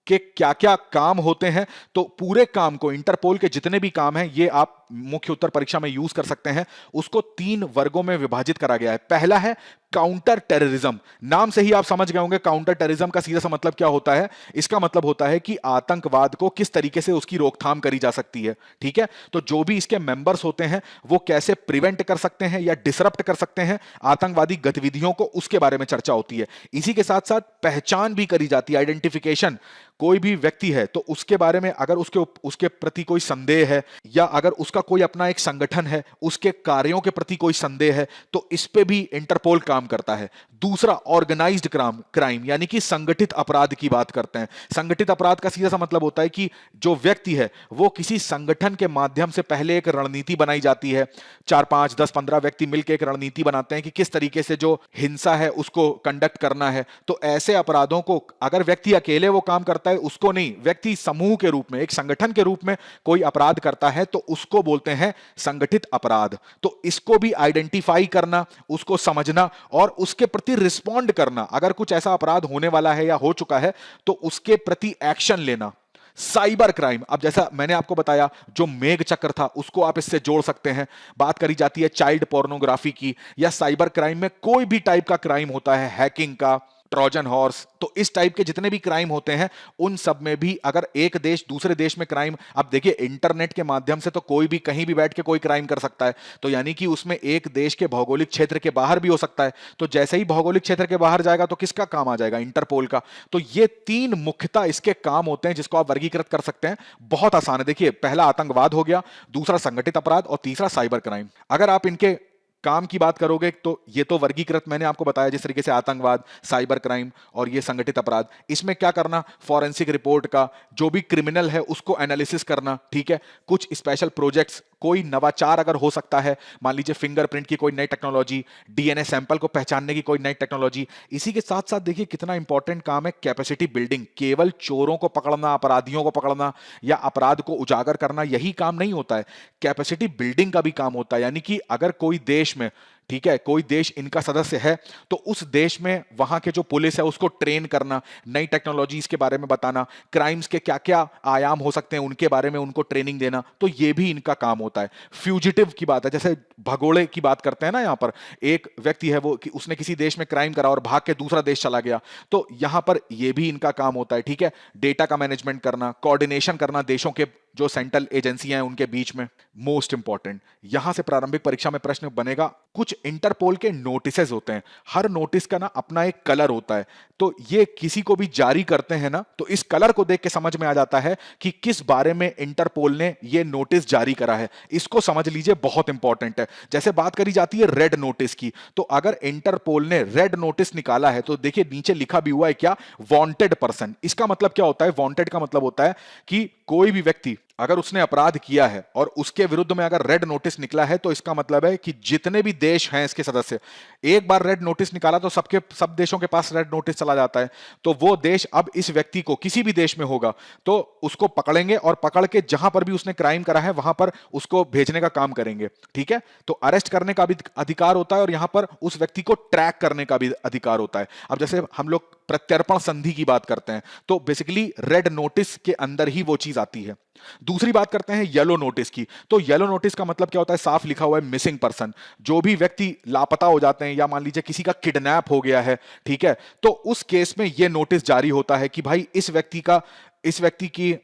के क्या क्या काम होते हैं, तो पूरे काम को, इंटरपोल के जितने भी काम हैं, ये आप मुख्य उत्तर परीक्षा में यूज कर सकते हैं। उसको 3 वर्गों में विभाजित करा गया है। पहला है काउंटर टेररिज्म। नाम से ही आप समझ गए होंगे काउंटर टेररिज्म का सीधा सा मतलब क्या होता है। इसका मतलब होता है कि आतंकवाद को किस तरीके से उसकी रोकथाम करी जा सकती है। ठीक है, तो जो भी इसके मेंबर्स होते हैं वो कैसे प्रिवेंट कर सकते हैं या डिसरप्ट कर सकते हैं आतंकवादी गतिविधियों को, उसके बारे में चर्चा होती है। इसी के साथ साथ पहचान भी करी जाती है, आइडेंटिफिकेशन। कोई भी व्यक्ति है तो उसके बारे में अगर उसके प्रति कोई संदेह है या अगर उसका कोई अपना एक संगठन है, उसके कार्यों के प्रति कोई संदेह है, तो इस पे भी इंटरपोल काम करता है। दूसरा ऑर्गेनाइज्ड क्राइम, यानी कि संगठित अपराध की बात करते हैं। संगठित अपराध का सीधा सा मतलब होता है कि जो व्यक्ति है वो किसी संगठन के माध्यम से पहले एक रणनीति बनाई जाती है। 4, 5, 10, 15 व्यक्ति मिलकर एक रणनीति बनाते हैं कि किस तरीके से जो हिंसा है उसको कंडक्ट करना है। तो ऐसे अपराधों को अगर व्यक्ति अकेले वो काम करता है, उसको नहीं, व्यक्ति समूह के रूप में, एक संगठन के रूप में कोई अपराध करता है तो उसको बोलते हैं संगठित अपराध। तो इसको भी आइडेंटिफाई करना, उसको समझना और उसके प्रति रिस्पॉन्ड करना, अगर कुछ ऐसा अपराध होने वाला है या हो चुका है तो उसके प्रति एक्शन लेना। साइबर क्राइम, अब जैसा मैंने आपको बताया जो मेघ चक्र था उसको आप इससे जोड़ सकते हैं। बात करी जाती है चाइल्ड पोर्नोग्राफी की, या साइबर क्राइम में कोई भी टाइप का क्राइम होता है, हैकिंग का, ट्रोजन हॉर्स, तो इस टाइप के जितने भी क्राइम होते हैं उन सब में भी अगर एक देश दूसरे देश में क्राइम, अब देखिए इंटरनेट के माध्यम से तो कोई भी कहीं भी बैठ के कोई क्राइम कर सकता है, तो यानी कि उसमें एक देश के भौगोलिक क्षेत्र के बाहर भी हो सकता है, तो जैसे ही भौगोलिक क्षेत्र के बाहर जाएगा तो किसका काम आ जाएगा, इंटरपोल का। तो ये तीन मुख्यतः इसके काम होते हैं जिसको आप वर्गीकृत कर सकते हैं। बहुत आसान है, देखिए पहला आतंकवाद हो गया, दूसरा संगठित अपराध और तीसरा साइबर क्राइम। अगर आप इनके काम की बात करोगे तो ये तो वर्गीकृत मैंने आपको बताया जिस तरीके से आतंकवाद, साइबर क्राइम और ये संगठित अपराध, इसमें क्या करना, फॉरेंसिक रिपोर्ट का जो भी क्रिमिनल है उसको एनालिसिस करना, ठीक है, कुछ स्पेशल प्रोजेक्ट्स, कोई नवाचार अगर हो सकता है, मान लीजिए फिंगरप्रिंट की कोई नई टेक्नोलॉजी, डीएनए सैंपल को पहचानने की कोई नई टेक्नोलॉजी। इसी के साथ साथ देखिए कितना इंपॉर्टेंट काम है कैपेसिटी बिल्डिंग, केवल चोरों को पकड़ना, अपराधियों को पकड़ना या अपराध को उजागर करना यही काम नहीं होता है, कैपेसिटी बिल्डिंग का भी काम होता है। यानी कि अगर कोई देश में, ठीक है, कोई देश इनका सदस्य है तो उस देश में वहां के जो पुलिस है उसको ट्रेन करना, नई टेक्नोलॉजीज के बारे में बताना, क्राइम्स के क्या क्या आयाम हो सकते हैं उनके बारे में उनको ट्रेनिंग देना, तो ये भी इनका काम होता है। फ्यूजिटिव की बात है, जैसे भगोड़े की बात करते हैं ना, यहां पर एक व्यक्ति है वो उसने किसी देश में क्राइम करा और भाग के दूसरा देश चला गया, तो यहां पर ये भी इनका काम होता है, ठीक है। डेटा का मैनेजमेंट करना, कोऑर्डिनेशन करना देशों के जो सेंट्रल एजेंसियां हैं उनके बीच में। मोस्ट इंपॉर्टेंट, यहां से प्रारंभिक परीक्षा में प्रश्न बनेगा, कुछ इंटरपोल के नोटिसेस होते हैं, हर नोटिस का ना अपना एक कलर होता है, तो ये किसी को भी जारी करते हैं ना तो इस कलर को देख के समझ में आ जाता है कि किस बारे में इंटरपोल ने ये नोटिस जारी करा है, इसको समझ लीजिए, बहुत इंपॉर्टेंट है। जैसे बात करी जाती है रेड नोटिस की, तो अगर इंटरपोल ने रेड नोटिस निकाला है तो देखिए नीचे लिखा भी हुआ है क्या, वांटेड पर्सन। इसका मतलब क्या होता है, वांटेड का मतलब होता है कि कोई भी व्यक्ति अगर उसने अपराध किया है और उसके विरुद्ध में अगर रेड नोटिस निकला है तो इसका मतलब है कि जितने भी देश हैं इसके सदस्य, एक बार रेड नोटिस निकाला तो सब देशों के पास रेड नोटिस चला जाता है, तो वो देश अब इस व्यक्ति को, किसी भी देश में होगा तो उसको पकड़ेंगे और पकड़ के जहां पर भी उसने क्राइम करा है वहां पर उसको भेजने का काम करेंगे, ठीक है। तो अरेस्ट करने का भी अधिकार होता है और यहां पर उस व्यक्ति को ट्रैक करने का भी अधिकार होता है। अब जैसे हम लोग प्रत्यर्पण संधि की बात करते हैं तो बेसिकली रेड नोटिस के अंदर ही वो चीज आती है। दूसरी बात करते हैं येलो नोटिस की, तो येलो नोटिस का मतलब क्या होता है, साफ लिखा हुआ है मिसिंग पर्सन, जो भी व्यक्ति लापता हो जाते हैं या मान लीजिए किसी का किडनैप हो गया है, ठीक है, तो उस केस में यह नोटिस जारी होता है कि भाई इस व्यक्ति की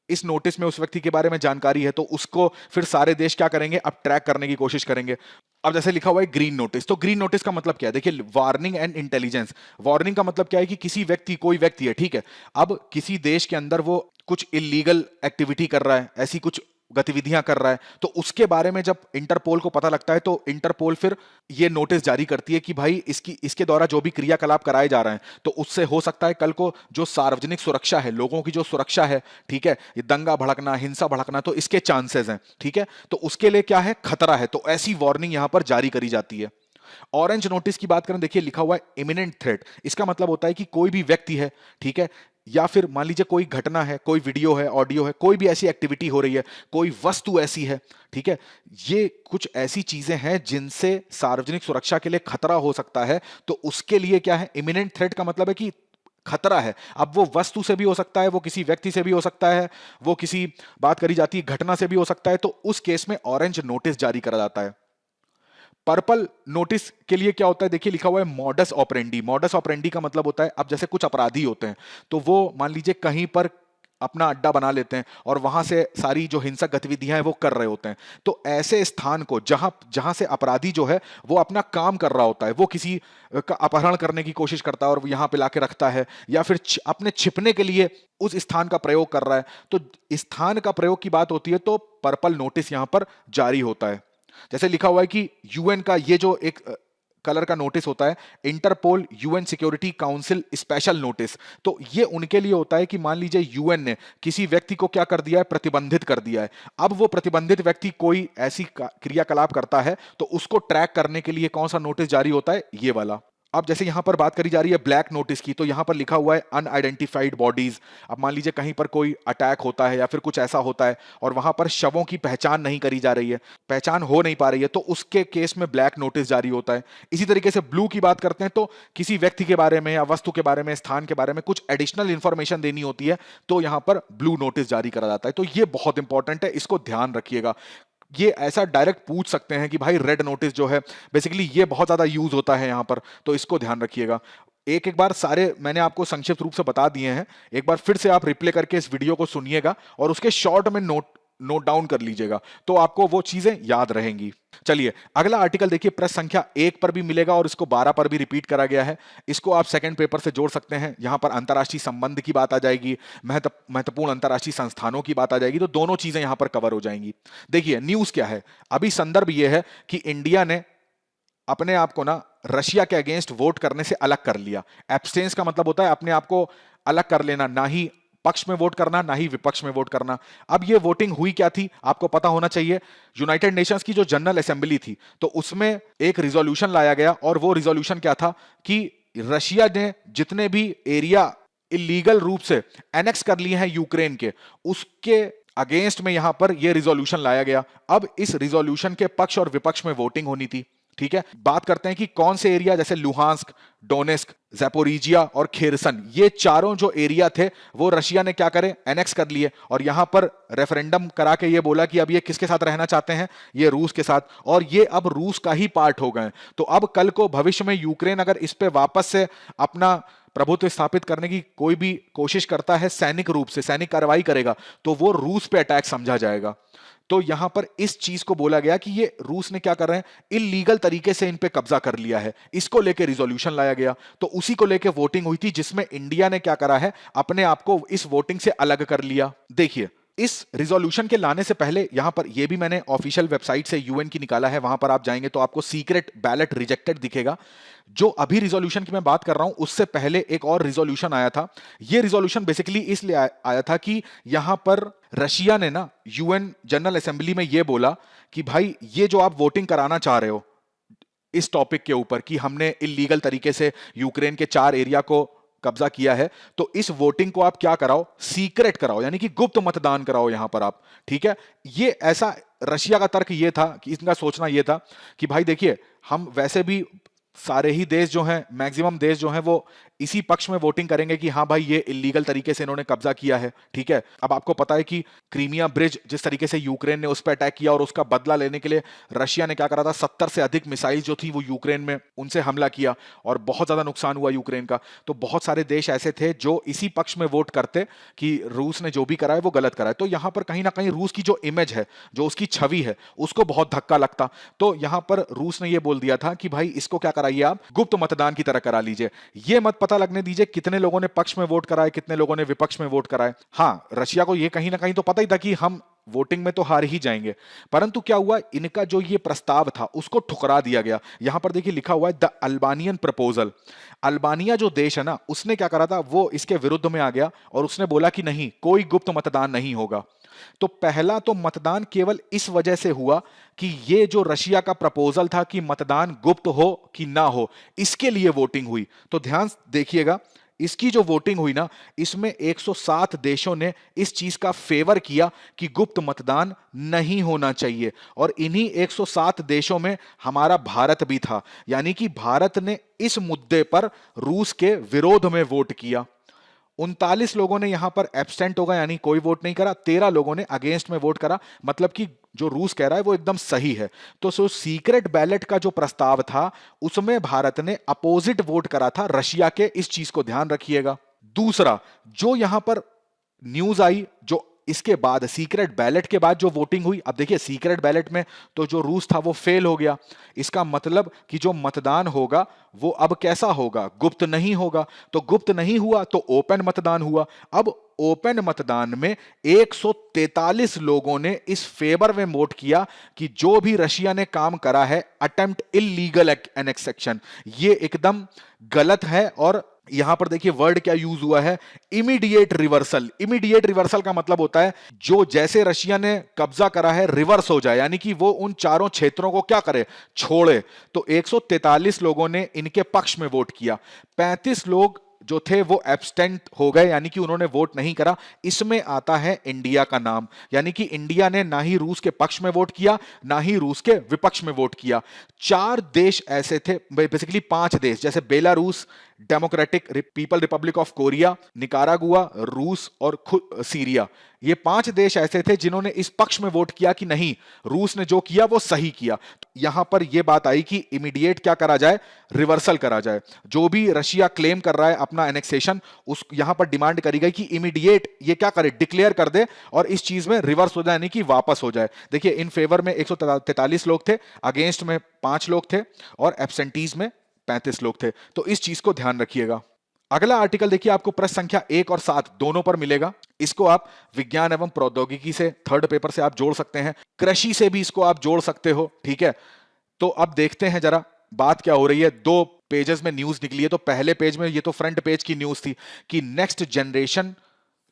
इस नोटिस में उस व्यक्ति के बारे में जानकारी है, तो उसको फिर सारे देश क्या करेंगे, अब ट्रैक करने की कोशिश करेंगे। अब जैसे लिखा हुआ है ग्रीन नोटिस, तो ग्रीन नोटिस का मतलब क्या है, देखिए वार्निंग एंड इंटेलिजेंस। वार्निंग का मतलब क्या है कि किसी व्यक्ति, कोई व्यक्ति है, ठीक है, अब किसी देश के अंदर वो कुछ इलीगल एक्टिविटी कर रहा है, ऐसी कुछ गतिविधियां कर रहा है, तो उसके बारे में जब इंटरपोल को पता लगता है तो इंटरपोल फिर ये नोटिस जारी करती है कि भाई इसके द्वारा जो भी क्रियाकलाप कराए जा रहे हैं तो उससे हो सकता है कल को जो सार्वजनिक सुरक्षा है, लोगों की जो सुरक्षा है, ठीक है, ये दंगा भड़कना, हिंसा भड़कना, तो इसके चांसेस हैं, ठीक है, तो उसके लिए क्या है, खतरा है, तो ऐसी वार्निंग यहां पर जारी करी जाती है। ऑरेंज नोटिस की बात करें, देखिए लिखा हुआ है इमिनेंट थ्रेट। इसका मतलब होता है कि कोई भी व्यक्ति है, ठीक है, या फिर मान लीजिए कोई घटना है, कोई वीडियो है, ऑडियो है, कोई भी ऐसी एक्टिविटी हो रही है, कोई वस्तु ऐसी है, ठीक है, ये कुछ ऐसी चीजें हैं जिनसे सार्वजनिक सुरक्षा के लिए खतरा हो सकता है, तो उसके लिए क्या है, इमिनेंट थ्रेट का मतलब है कि खतरा है। अब वो वस्तु से भी हो सकता है, वो किसी व्यक्ति से भी हो सकता है, वो किसी बात करी जाती है घटना से भी हो सकता है, तो उस केस में ऑरेंज नोटिस जारी करा जाता है। पर्पल नोटिस के लिए क्या होता है, देखिए लिखा हुआ है मॉडस ऑपरेंडी। मॉडस ऑपरेंडी का मतलब होता है, अब जैसे कुछ अपराधी होते हैं तो वो मान लीजिए कहीं पर अपना अड्डा बना लेते हैं और वहां से सारी जो हिंसक गतिविधियां हैं वो कर रहे होते हैं, तो ऐसे स्थान को जहां जहां से अपराधी जो है वो अपना काम कर रहा होता है, वो किसी का अपहरण करने की कोशिश करता है और यहां पे लाके रखता है, या फिर अपने छिपने के लिए उस स्थान का प्रयोग कर रहा है, तो स्थान का प्रयोग की बात होती है तो पर्पल नोटिस यहां पर जारी होता है। जैसे लिखा हुआ है कि यूएन का ये जो एक कलर का नोटिस होता है, Interpol UN security council special notice, तो ये उनके लिए होता है कि मान लीजिए यूएन ने किसी व्यक्ति को क्या कर दिया है, प्रतिबंधित कर दिया है। अब वो प्रतिबंधित व्यक्ति कोई ऐसी क्रियाकलाप करता है तो उसको ट्रैक करने के लिए कौन सा नोटिस जारी होता है, ये वाला। अब जैसे यहां पर बात करी जा रही है ब्लैक नोटिस की, तो यहां पर लिखा हुआ है अनआइडेंटिफाइड बॉडीज। अब मान लीजिए कहीं पर कोई अटैक होता है या फिर कुछ ऐसा होता है और वहां पर शवों की पहचान नहीं करी जा रही है, पहचान हो नहीं पा रही है, तो उसके केस में ब्लैक नोटिस जारी होता है। इसी तरीके से ब्लू की बात करते हैं तो किसी व्यक्ति के बारे में या वस्तु के बारे में, स्थान के बारे में कुछ एडिशनल इंफॉर्मेशन देनी होती है, तो यहां पर ब्लू नोटिस जारी करा जाता है। तो ये बहुत इंपॉर्टेंट है, इसको ध्यान रखिएगा। ये ऐसा डायरेक्ट पूछ सकते हैं कि भाई रेड नोटिस जो है बेसिकली ये बहुत ज्यादा यूज होता है यहां पर, तो इसको ध्यान रखिएगा। एक एक बार सारे मैंने आपको संक्षिप्त रूप से बता दिए हैं, एक बार फिर से आप रिप्ले करके इस वीडियो को सुनिएगा और उसके शॉर्ट में नोट डाउन कर लीजिएगा, तो आपको वो चीजें याद रहेंगी। चलिए अगला आर्टिकल देखिए, प्रश्न संख्या 1 पर भी मिलेगा और इसको 12 पर भी रिपीट करा गया है। इसको आप सेकंड पेपर से जोड़ सकते हैं। यहां पर अंतरराष्ट्रीय संबंध की बात आ जाएगी, महत्वपूर्ण अंतरराष्ट्रीय संस्थानों की बात आ जाएगी, तो दोनों चीजें यहां पर कवर हो जाएंगी। देखिए न्यूज क्या है, अभी संदर्भ यह है कि इंडिया ने अपने आप को ना रशिया के अगेंस्ट वोट करने से अलग कर लिया। एब्सटेंस का मतलब होता है अपने आप को अलग कर लेना, ना ही पक्ष में वोट करना ना ही विपक्ष में वोट करना। अब ये वोटिंग हुई क्या थी आपको पता होना चाहिए। यूनाइटेड नेशंस की जो जनरल असेंबली थी, तो उसमें एक रिजोल्यूशन लाया गया और वो रिजोल्यूशन क्या था कि रशिया ने जितने भी एरिया इलीगल रूप से एनेक्स कर लिए हैं यूक्रेन के, उसके अगेंस्ट में यहां पर यह रिजोल्यूशन लाया गया। अब इस रिजोल्यूशन के पक्ष और विपक्ष में वोटिंग होनी थी। ठीक है, बात करते हैं कि कौन से एरिया, जैसे लुहांस्क, डोनेस्क, ज़ैपोरिजिया और खेरसन, ये चारों जो एरिया थे वो रशिया ने क्या करे, एनेक्स कर लिए और यहां पर रेफरेंडम करा के ये बोला कि अब ये किसके साथ रहना चाहते हैं, ये रूस के साथ, और ये अब रूस का ही पार्ट हो गए। तो अब कल को भविष्य में यूक्रेन अगर इस पे वापस से अपना प्रभुत्व स्थापित करने की कोई भी कोशिश करता है, सैनिक रूप से सैनिक कार्रवाई करेगा, तो वो रूस पे अटैक समझा जाएगा। तो यहां पर इस चीज को बोला गया कि ये रूस ने क्या कर रहे हैं, इलीगल तरीके से इन पे कब्जा कर लिया है। इसको लेके रिजोल्यूशन लाया गया, तो उसी को लेके वोटिंग हुई थी, जिसमें इंडिया ने क्या करा है, अपने आप को इस वोटिंग से अलग कर लिया। देखिए इस रिजोल्यूशन के लाने से पहले यहां पर यह भी मैंने ऑफिशियल वेबसाइट से यूएन की निकाला है, वहां पर आप जाएंगे तो आपको सीक्रेट बैलेट रिजेक्टेड दिखेगा। जो अभी रिजोल्यूशन की मैं बात कर रहा हूं, उससे पहले एक और रिजोल्यूशन आया था। यह रिजोल्यूशन बेसिकली इसलिए आया था कि यहां पर रशिया ने ना यूएन जनरल असेंबली में यह बोला कि भाई ये जो आप वोटिंग कराना चाह रहे हो इस टॉपिक के ऊपर कि हमने इलीगल तरीके से यूक्रेन के 4 एरिया को कब्जा किया है, तो इस वोटिंग को आप क्या कराओ, सीक्रेट कराओ, यानी कि गुप्त मतदान कराओ यहां पर आप। ठीक है, ये ऐसा रशिया का तर्क ये था कि इनका सोचना ये था कि भाई देखिए हम वैसे भी सारे ही देश जो हैं, मैक्सिमम देश जो हैं, वो इसी पक्ष में वोटिंग करेंगे कि हाँ भाई ये इलीगल तरीके से इन्होंने कब्जा किया है। ठीक है, अब आपको पता है कि क्रीमिया ब्रिज जिस तरीके से यूक्रेन ने उस पर अटैक किया और उसका बदला लेने के लिए रशिया ने क्या करा था, 70 से अधिक मिसाइल जो थी वो यूक्रेन में उनसे हमला किया और बहुत ज्यादा नुकसान हुआ यूक्रेन का। तो बहुत सारे देश ऐसे थे जो इसी पक्ष में वोट करते कि रूस ने जो भी करा है वो गलत करा है। तो यहां पर कहीं ना कहीं रूस की जो इमेज है, जो उसकी छवि है, उसको बहुत धक्का लगता। तो यहां पर रूस ने यह बोल दिया था कि भाई इसको क्या कराइए, आप गुप्त मतदान की तरह करा लीजिए, ये मत पता लगने दीजिए कितने लोगों ने पक्ष में वोट कराए, कितने लोगों ने विपक्ष में वोट कराए। हाँ, रशिया को यह कहीं ना कहीं तो पता ही था कि हम वोटिंग में तो हार ही जाएंगे, परंतु क्या हुआ, इनका जो ये प्रस्ताव था उसको ठुकरा दिया गया। यहां पर देखिए लिखा हुआ है द अल्बानियन प्रपोजल। अल्बानिया जो देश है ना, उसने क्या करा था, वो इसके विरुद्ध में आ गया और उसने बोला कि नहीं, कोई गुप्त मतदान नहीं होगा। तो पहला तो मतदान केवल इस वजह से हुआ कि ये जो रशिया का प्रपोजल था कि मतदान गुप्त हो कि ना हो, इसके लिए वोटिंग हुई। तो ध्यान देखिएगा, इसकी जो वोटिंग हुई ना, इसमें 107 देशों ने इस चीज का फेवर किया कि गुप्त मतदान नहीं होना चाहिए, और इन्हीं 107 देशों में हमारा भारत भी था। यानी कि भारत ने इस मुद्दे पर रूस के विरोध में वोट किया। 39 लोगों ने यहां पर एब्सेंट होगा, यानी कोई वोट नहीं करा। 13 लोगों ने अगेंस्ट में वोट करा, मतलब कि जो रूस कह रहा है वो एकदम सही है। तो सीक्रेट बैलेट का जो प्रस्ताव था उसमें भारत ने अपोजिट वोट करा था रशिया के, इस चीज को ध्यान रखिएगा। दूसरा जो यहां पर न्यूज आई, जो इसके बाद सीक्रेट बैलेट के बाद जो वोटिंग हुई, अब देखिए सीक्रेट बैलेट में तो जो रूस था वो फेल हो गया। इसका मतलब कि जो मतदान होगा वो अब कैसा होगा, गुप्त नहीं होगा। तो गुप्त नहीं हुआ तो ओपन मतदान हुआ। अब ओपन मतदान में 143 लोगों ने इस फेवर में वोट किया कि जो भी रशिया ने काम करा है, अटेम्प्ट इलीगल एनेक्सेशन, ये एकदम गलत है। और यहां पर देखिए वर्ड क्या यूज हुआ है, इमीडिएट रिवर्सल। इमीडिएट रिवर्सल का मतलब होता है जो जैसे रशिया ने कब्जा करा है रिवर्स हो जाए, यानी कि वो उन चारों क्षेत्रों को क्या करे, छोड़े। तो 143 लोगों ने इनके पक्ष में वोट किया, 35 लोग जो थे वो एब्स्टेंट हो गए, यानी कि उन्होंने वोट नहीं करा। इसमें आता है इंडिया का नाम, यानी कि इंडिया ने ना ही रूस के पक्ष में वोट किया ना ही रूस के विपक्ष में वोट किया। 4 देश ऐसे थे, बेसिकली 5 देश, जैसे Belarus, democratic people Republic of Korea, Nicaragua, रूस और खुद सीरिया। ये 5 देश ऐसे थे जिन्होंने इस पक्ष में वोट किया कि नहीं, रूस ने जो किया वो सही किया। यहां पर यह बात आई कि इमीडिएट क्या करा जाए, रिवर्सल करा जाए। जो भी रशिया क्लेम कर रहा है अपना एनेक्सेशन, उस यहां पर डिमांड करी गई कि इमीडिएट ये क्या करे, डिक्लेयर कर दे और इस चीज में रिवर्स हो जाए, यानी कि वापस हो जाए। देखिए, इन फेवर में 143 लोग थे, अगेंस्ट में 5 लोग थे और एब्सेंटीज में 35 लोग थे। तो इस चीज को ध्यान रखिएगा। अगला आर्टिकल देखिए, आपको प्रश्न संख्या 1 और 7 दोनों पर मिलेगा। इसको आप विज्ञान एवं प्रौद्योगिकी से, थर्ड पेपर से आप जोड़ सकते हैं, कृषि से भी इसको आप जोड़ सकते हो, ठीक है। तो अब देखते हैं जरा बात क्या हो रही है। 2 पेजेस में न्यूज निकली है। तो पहले पेज में, ये तो फ्रंट पेज की न्यूज थी कि नेक्स्ट जनरेशन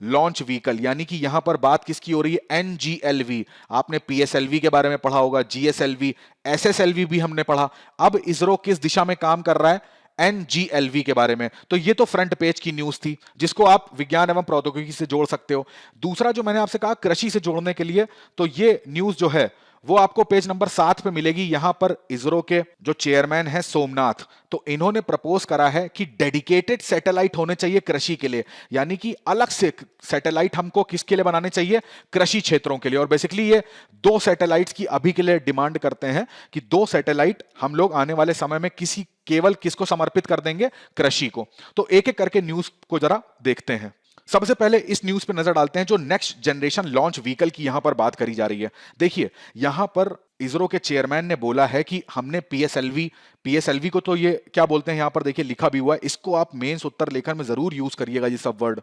लॉन्च व्हीकल, यानी कि यहां पर बात किसकी हो रही है, एनजीएलवी। आपने पीएसएलवी के बारे में पढ़ा होगा, जीएसएलवी, एसएसएलवी भी हमने पढ़ा। अब इसरो किस दिशा में काम कर रहा है, एनजीएलवी के बारे में। तो ये तो फ्रंट पेज की न्यूज थी जिसको आप विज्ञान एवं प्रौद्योगिकी से जोड़ सकते हो। दूसरा जो मैंने आपसे कहा कृषि से जोड़ने के लिए, तो ये न्यूज जो है वो आपको पेज नंबर 7 पे मिलेगी। यहां पर इसरो के जो चेयरमैन है सोमनाथ, तो इन्होंने प्रपोज करा है कि डेडिकेटेड सैटेलाइट होने चाहिए कृषि के लिए, यानी कि अलग से सैटेलाइट हमको किसके लिए बनाने चाहिए, कृषि क्षेत्रों के लिए। और बेसिकली ये 2 सैटेलाइट्स की अभी के लिए डिमांड करते हैं कि 2 सैटेलाइट हम लोग आने वाले समय में केवल किसको समर्पित कर देंगे, कृषि को। तो एक एक करके न्यूज को जरा देखते हैं। सबसे पहले इस न्यूज पे नजर डालते हैं जो नेक्स्ट जनरेशन लॉन्च व्हीकल की यहां पर बात करी जा रही है। देखिए, यहां पर इसरो के चेयरमैन ने बोला है कि हमने पीएसएलवी को तो ये क्या बोलते हैं, यहां पर देखिए लिखा भी हुआ है, इसको आप मेंस उत्तर लेखन में जरूर यूज करिएगा ये सब वर्ड।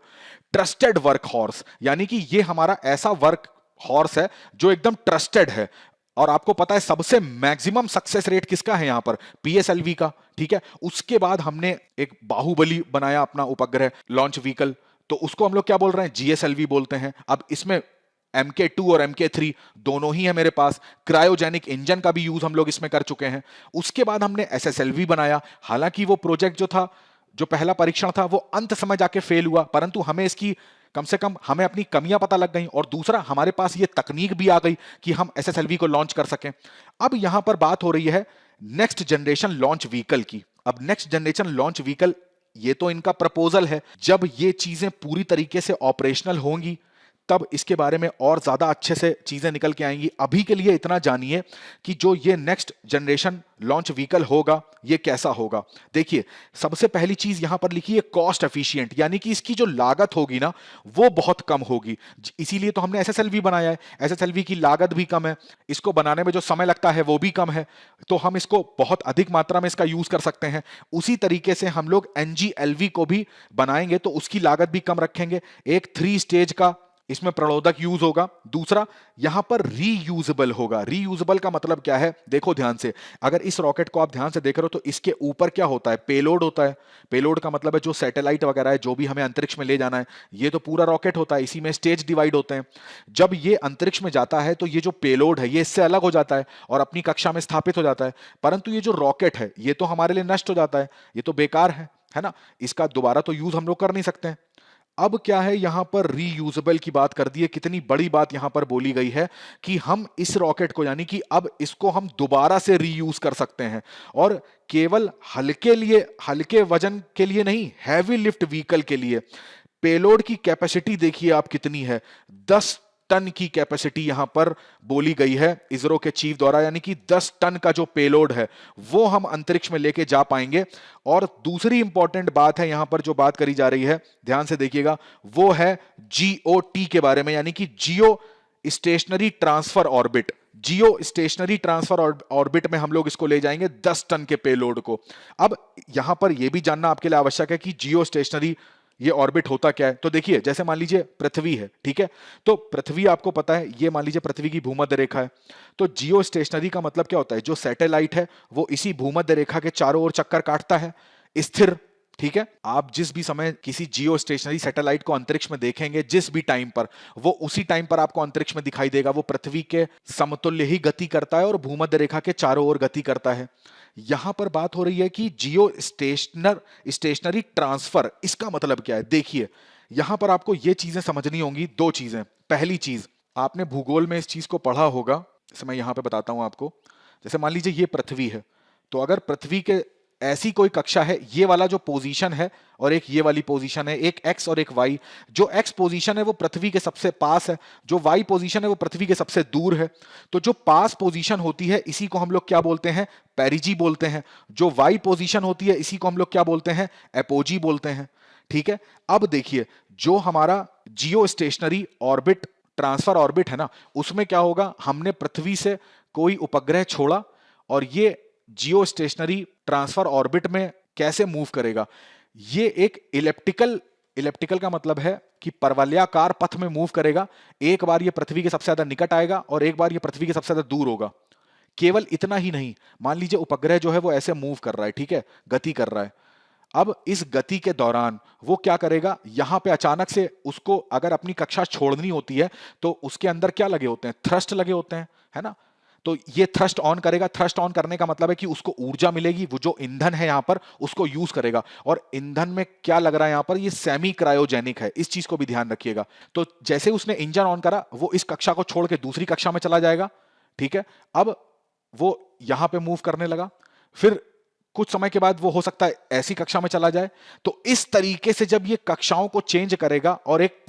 ट्रस्टेड वर्क हॉर्स, यानी कि ये हमारा ऐसा वर्क हॉर्स है जो एकदम ट्रस्टेड है। और आपको पता है सबसे मैक्सिमम सक्सेस रेट किसका है यहां पर, पीएसएलवी का, ठीक है। उसके बाद हमने एक बाहुबली बनाया अपना उपग्रह लॉन्च व्हीकल, तो उसको हम लोग क्या बोल रहे हैं, जीएसएलवी बोलते हैं। अब इसमें MK2 और MK3 दोनों ही है मेरे पास। क्रायोजेनिक इंजन का भी यूज हम लोग इसमें कर चुके हैं। उसके बाद हमने SSLV बनाया। हालांकि वो प्रोजेक्ट जो था, जो पहला परीक्षण था, वो अंत समय जाके फेल हुआ, परंतु हमें इसकी कम से कम हमें अपनी कमियां पता लग गई और दूसरा हमारे पास ये तकनीक भी आ गई कि हम SSLV को लॉन्च कर सकें। अब यहां पर बात हो रही है नेक्स्ट जनरेशन लॉन्च व्हीकल की। अब नेक्स्ट जनरेशन लॉन्च व्हीकल, ये तो इनका प्रपोजल है। जब ये चीजें पूरी तरीके से ऑपरेशनल होंगी तब इसके बारे में और ज्यादा अच्छे से चीजें निकल के आएंगी। अभी के लिए इतना जानिए कि जो ये नेक्स्ट जनरेशन लॉन्च व्हीकल होगा ये कैसा होगा। देखिए, सबसे पहली चीज यहां पर लिखी है कॉस्ट एफिशिएंट, यानी कि इसकी जो लागत होगी ना वो बहुत कम होगी। इसीलिए तो हमने एसएसएलवी बनाया है। एसएसएलवी की लागत भी कम है, इसको बनाने में जो समय लगता है वो भी कम है, तो हम इसको बहुत अधिक मात्रा में इसका यूज कर सकते हैं। उसी तरीके से हम लोग एनजीएलवी को भी बनाएंगे तो उसकी लागत भी कम रखेंगे। एक 3 स्टेज का इसमें प्रलोदक यूज होगा। दूसरा, यहां पर रीयूजेबल होगा। रीयूजेबल का मतलब क्या है, देखो ध्यान से, अगर इस रॉकेट को आप ध्यान से देख रहे हो तो इसके ऊपर क्या होता है, पेलोड होता है। पेलोड का मतलब है जो सैटेलाइट वगैरह है, जो भी हमें अंतरिक्ष में ले जाना है, ये तो पूरा रॉकेट होता है, इसी में स्टेज डिवाइड होते हैं। जब ये अंतरिक्ष में जाता है तो ये जो पेलोड है ये इससे अलग हो जाता है और अपनी कक्षा में स्थापित हो जाता है। परंतु ये जो रॉकेट है ये तो हमारे लिए नष्ट हो जाता है, ये तो बेकार है ना, इसका दोबारा तो यूज हम लोग कर नहीं सकते हैं। अब क्या है, यहां पर रीयूजेबल की बात कर दी है। कितनी बड़ी बात यहां पर बोली गई है कि हम इस रॉकेट को, यानी कि अब इसको हम दोबारा से रीयूज कर सकते हैं और केवल हल्के वजन के लिए नहीं, हैवी लिफ्ट व्हीकल के लिए। पेलोड की कैपेसिटी देखिए आप कितनी है, 10 टन की कैपेसिटी यहां पर बोली गई है इसरो के चीफ द्वारा, यानी कि 10 टन का जो पेलोड है वो हम अंतरिक्ष में लेके जा पाएंगे। और दूसरी इंपॉर्टेंट बात है यहां पर जो बात करी जा रही है, ध्यान से देखिएगा, वो है जीओटी के बारे में, यानी कि जियो स्टेशनरी ट्रांसफर ऑर्बिट। जियो स्टेशनरी ट्रांसफर ऑर्बिट में हम लोग इसको ले जाएंगे 10 टन के पेलोड को। अब यहां पर यह भी जानना आपके लिए आवश्यक है कि जियो स्टेशनरी ये ऑर्बिट होता क्या है। तो देखिए, जैसे मान लीजिए पृथ्वी है, ठीक है, तो पृथ्वी आपको पता है, ये मान लीजिए पृथ्वी की भूमध्य रेखा है। तो जियो स्टेशनरी का मतलब क्या होता है, जो सैटेलाइट है वो इसी भूमध्य रेखा के चारों ओर चक्कर काटता है, स्थिर, ठीक है। आप जिस भी समय किसी जियो स्टेशनरी सैटेलाइट को अंतरिक्ष में देखेंगे, जिस भी टाइम पर, वो उसी टाइम पर आपको अंतरिक्ष में दिखाई देगा। वो पृथ्वी के समतुल्य ही गति करता है और भूमध्य रेखा के चारों ओर गति करता है। यहां पर बात हो रही है कि जियो स्टेशनरी ट्रांसफर, इसका मतलब क्या है। देखिए, यहां पर आपको ये चीजें समझनी होंगी, 2 चीजें। पहली चीज, आपने भूगोल में इस चीज को पढ़ा होगा, इसे मैं यहां पे बताता हूं आपको। जैसे मान लीजिए ये पृथ्वी है, तो अगर पृथ्वी के ऐसी कोई कक्षा है, ये वाला जो पोजीशन है और एक ये वाली पोजीशन है, एक एक्स और एक वाई। जो एक्स पोजीशन है वो पृथ्वी के सबसे पास है, जो वाई पोजीशन है वो पृथ्वी के सबसे दूर है। तो जो पास पोजीशन होती है इसी को हम लोग क्या बोलते हैं, पेरिजी बोलते हैं। जो वाई पोजीशन होती है इसी को हम लोग क्या बोलते हैं, एपोजी बोलते हैं। ठीक है, अब देखिए जो हमारा जियो स्टेशनरी ऑर्बिट ट्रांसफर ऑर्बिट है ना, उसमें क्या होगा, हमने पृथ्वी से कोई उपग्रह छोड़ा और ये जियो स्टेशनरी ट्रांसफर ऑर्बिट में कैसे मूव करेगा। ये एक इलेप्टिकल का मतलब है कि परवलयाकार पथ में मूव करेगा। एक बार ये पृथ्वी के सबसे ज्यादा निकट आएगा और एक बार ये पृथ्वी के सबसे ज्यादा दूर होगा। केवल इतना ही नहीं, मान लीजिए उपग्रह जो है वो ऐसे मूव कर रहा है, ठीक है, गति कर रहा है। अब इस गति के दौरान वो क्या करेगा, यहां पे अचानक से उसको अगर अपनी कक्षा छोड़नी होती है तो उसके अंदर क्या लगे होते हैं, थ्रस्ट लगे होते हैं, है ना। तो ये थ्रस्ट ऑन करेगा। थ्रस्ट ऑन करने का मतलब है कि उसको ऊर्जा मिलेगी, वो जो ईंधन है यहां पर उसको यूज करेगा। और ईंधन में क्या लग रहा है यहां पर, ये सेमी क्रायोजेनिक है, इस चीज को भी ध्यान रखिएगा। तो जैसे उसने इंजन ऑन करा, वो इस कक्षा को छोड़ के दूसरी कक्षा में चला जाएगा। ठीक है, अब वो यहां पे मूव करने लगा, फिर कुछ समय के बाद वो हो सकता है ऐसी कक्षा में चला जाए। तो इस तरीके से जब ये कक्षाओं को चेंज करेगा और एक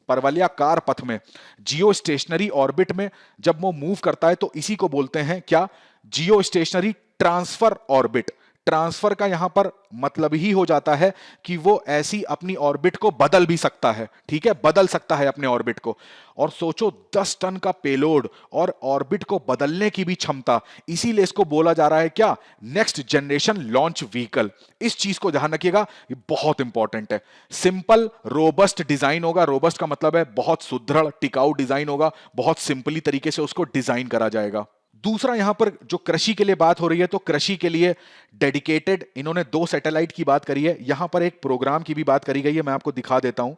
परवलयाकार पथ में, जियो स्टेशनरी ऑर्बिट में जब वो मूव करता है, तो इसी को बोलते हैं क्या, जियो स्टेशनरी ट्रांसफर ऑर्बिट। ट्रांसफर का यहां पर मतलब ही हो जाता है कि वो ऐसी अपनी ऑर्बिट को बदल भी सकता है। ठीक है, बदल सकता है अपने ऑर्बिट को। और सोचो 10 टन का पेलोड और ऑर्बिट को बदलने की भी क्षमता, इसीलिए इसको बोला जा रहा है क्या, नेक्स्ट जनरेशन लॉन्च व्हीकल। इस चीज को ध्यान रखिएगा, ये बहुत इंपॉर्टेंट है। सिंपल रोबस्ट डिजाइन होगा। रोबस्ट का मतलब है बहुत सुदृढ़ टिकाऊ डिजाइन होगा, बहुत सिंपली तरीके से उसको डिजाइन करा जाएगा। दूसरा यहां पर जो कृषि के लिए बात हो रही है, तो कृषि के लिए डेडिकेटेड इन्होंने 2 सैटेलाइट की बात करी है। यहां पर एक प्रोग्राम की भी बात करी गई है, मैं आपको दिखा देता हूं।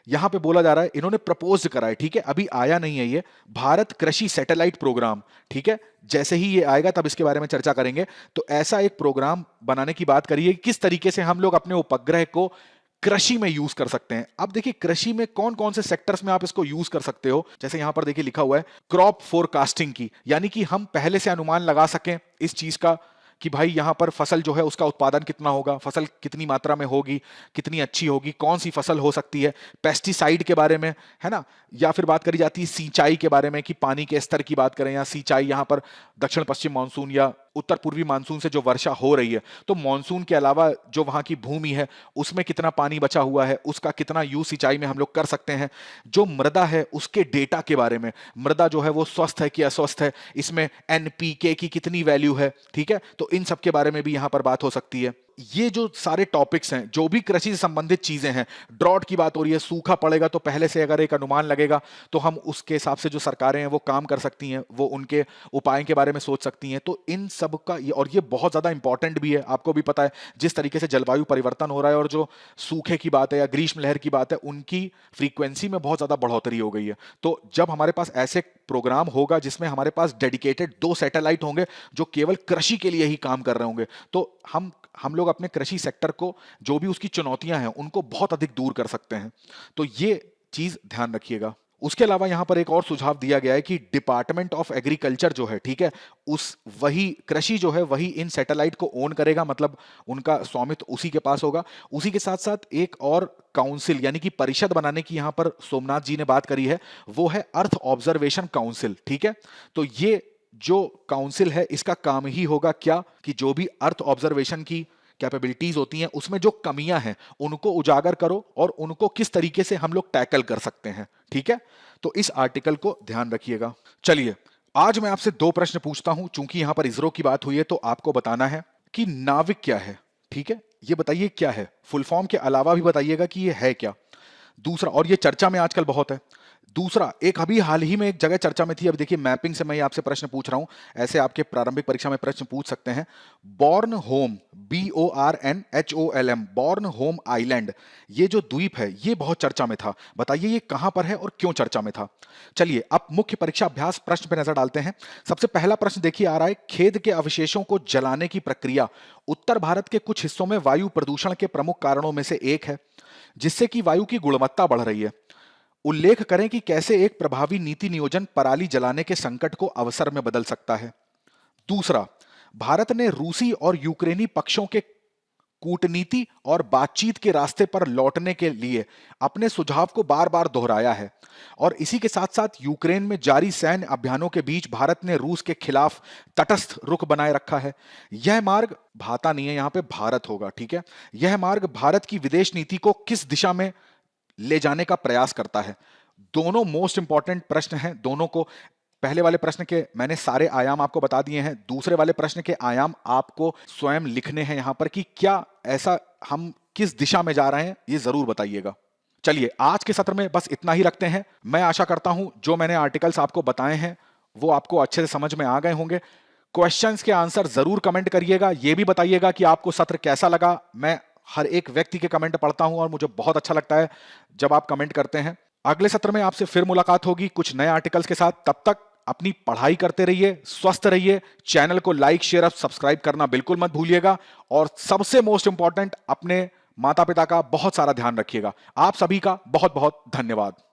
यहां पे बोला जा रहा है, इन्होंने प्रपोज करा है, ठीक है, अभी आया नहीं है ये, भारत कृषि सैटेलाइट प्रोग्राम। ठीक है, जैसे ही ये आएगा तब इसके बारे में चर्चा करेंगे। तो ऐसा एक प्रोग्राम बनाने की बात करी है, किस तरीके से हम लोग अपने उपग्रह को कृषि में यूज कर सकते हैं। अब देखिए कृषि में कौन कौन से सेक्टर्स में आप इसको यूज कर सकते हो। जैसे यहां पर देखिए लिखा हुआ है क्रॉप फोरकास्टिंग की, यानी कि हम पहले से अनुमान लगा सकें इस चीज का कि भाई यहां पर फसल जो है उसका उत्पादन कितना होगा, फसल कितनी मात्रा में होगी, कितनी अच्छी होगी, कौन सी फसल हो सकती है, पेस्टिसाइड के बारे में, है ना। या फिर बात करी जाती है सिंचाई के बारे में कि पानी के स्तर की बात करें, या सिंचाई यहां पर दक्षिण पश्चिम मानसून या उत्तर पूर्वी मानसून से जो वर्षा हो रही है, तो मानसून के अलावा जो वहां की भूमि है उसमें कितना पानी बचा हुआ है, उसका कितना यूज सिंचाई में हम लोग कर सकते हैं। जो मृदा है उसके डेटा के बारे में, मृदा जो है वो स्वस्थ है कि अस्वस्थ है, इसमें एनपीके की कितनी वैल्यू है। ठीक है, तो इन सब के बारे में भी यहां पर बात हो सकती है। ये जो सारे टॉपिक्स हैं, जो भी कृषि से संबंधित चीजें हैं, ड्रॉट की बात हो रही है, सूखा पड़ेगा तो पहले से अगर एक अनुमान लगेगा तो हम उसके हिसाब से जो सरकारें हैं वो काम कर सकती हैं, वो उनके उपाय के बारे में सोच सकती हैं। तो इन सब का ये, और ये बहुत ज्यादा इंपॉर्टेंट भी है, आपको भी पता है जिस तरीके से जलवायु परिवर्तन हो रहा है और जो सूखे की बात है या ग्रीष्म लहर की बात है, उनकी फ्रीक्वेंसी में बहुत ज्यादा बढ़ोतरी हो गई है। तो जब हमारे पास ऐसे प्रोग्राम होगा जिसमें हमारे पास डेडिकेटेड 2 सैटेलाइट होंगे जो केवल कृषि के लिए ही काम कर रहे होंगे, तो हम लोग अपने कृषि सेक्टर को, जो भी उसकी चुनौतियां हैं, उनको बहुत अधिक दूर कर सकते हैं। तो ये चीज ध्यान रखिएगा। उसके अलावा यहां पर एक और सुझाव दिया गया है कि डिपार्टमेंट ऑफ एग्रीकल्चर जो है, ठीक है, उस वही कृषि जो है वही इन सैटेलाइट को ओन करेगा, मतलब उनका स्वामित्व उसी के पास होगा। उसी के साथ साथ एक और काउंसिल यानी कि परिषद बनाने की यहां पर सोमनाथ जी ने बात करी है, वो है अर्थ ऑब्जर्वेशन काउंसिल। ठीक है, तो ये जो काउंसिल है इसका काम ही होगा क्या, कि जो भी अर्थ ऑब्जर्वेशन की कैपेबिलिटीज होती हैं उसमें जो कमियां हैं उनको उजागर करो और उनको किस तरीके से हम लोग टैकल कर सकते हैं। ठीक है, तो इस आर्टिकल को ध्यान रखिएगा। चलिए आज मैं आपसे 2 प्रश्न पूछता हूं, चूंकि यहां पर इसरो की बात हुई है तो आपको बताना है कि नाविक क्या है। ठीक है, ये बताइए क्या है, फुल फॉर्म के अलावा भी बताइएगा कि ये है क्या। दूसरा, और ये चर्चा में आजकल बहुत है, दूसरा एक अभी हाल ही में एक जगह चर्चा में थी, अब देखिए मैपिंग से मैं आपसे प्रश्न पूछ रहा हूं, ऐसे आपके प्रारंभिक परीक्षा में प्रश्न पूछ सकते हैं। Born home, BORNHOLM, born home island, ये जो द्वीप है ये बहुत चर्चा में था, बताइए ये कहां पर है और क्यों चर्चा में था। चलिए अब मुख्य परीक्षा अभ्यास प्रश्न पर नजर डालते हैं। सबसे पहला प्रश्न देखिए आ रहा है, खेद के अवशेषों को जलाने की प्रक्रिया उत्तर भारत के कुछ हिस्सों में वायु प्रदूषण के प्रमुख कारणों में से एक है, जिससे कि वायु की गुणवत्ता बढ़ रही है। उल्लेख करें कि कैसे एक प्रभावी नीति नियोजन पराली जलाने के संकट को अवसर में बदल सकता है। दूसरा, भारत ने रूसी और यूक्रेनी पक्षों के कूटनीति और बातचीत के रास्ते पर लौटने के लिए अपने सुझाव को बार बार दोहराया है। और इसी के साथ साथ यूक्रेन में जारी सैन्य अभियानों के बीच भारत ने रूस के खिलाफ तटस्थ रुख बनाए रखा है। यह मार्ग भाता नहीं है, यहां पे भारत होगा, ठीक है। यह मार्ग भारत की विदेश नीति को किस दिशा में ले जाने का प्रयास करता है। दोनों मोस्ट इंपॉर्टेंट प्रश्न हैं दोनों को। पहले वाले प्रश्न के मैंने सारे आयाम आपको बता दिए हैं, दूसरे वाले प्रश्न के आयाम आपको स्वयं लिखने हैं यहां पर कि क्या ऐसा हम किस दिशा में जा रहे हैं, ये जरूर बताइएगा। चलिए आज के सत्र में बस इतना ही रखते हैं। मैं आशा करता हूं जो मैंने आर्टिकल्स आपको बताए हैं वो आपको अच्छे से समझ में आ गए होंगे। क्वेश्चंस के आंसर जरूर कमेंट करिएगा, ये भी बताइएगा कि आपको सत्र कैसा लगा। मैं हर एक व्यक्ति के कमेंट पढ़ता हूं और मुझे बहुत अच्छा लगता है जब आप कमेंट करते हैं। अगले सत्र में आपसे फिर मुलाकात होगी कुछ नए आर्टिकल्स के साथ। तब तक अपनी पढ़ाई करते रहिए, स्वस्थ रहिए। चैनल को लाइक शेयर और सब्सक्राइब करना बिल्कुल मत भूलिएगा। और सबसे मोस्ट इंपॉर्टेंट, अपने माता पिता का बहुत सारा ध्यान रखिएगा। आप सभी का बहुत बहुत धन्यवाद।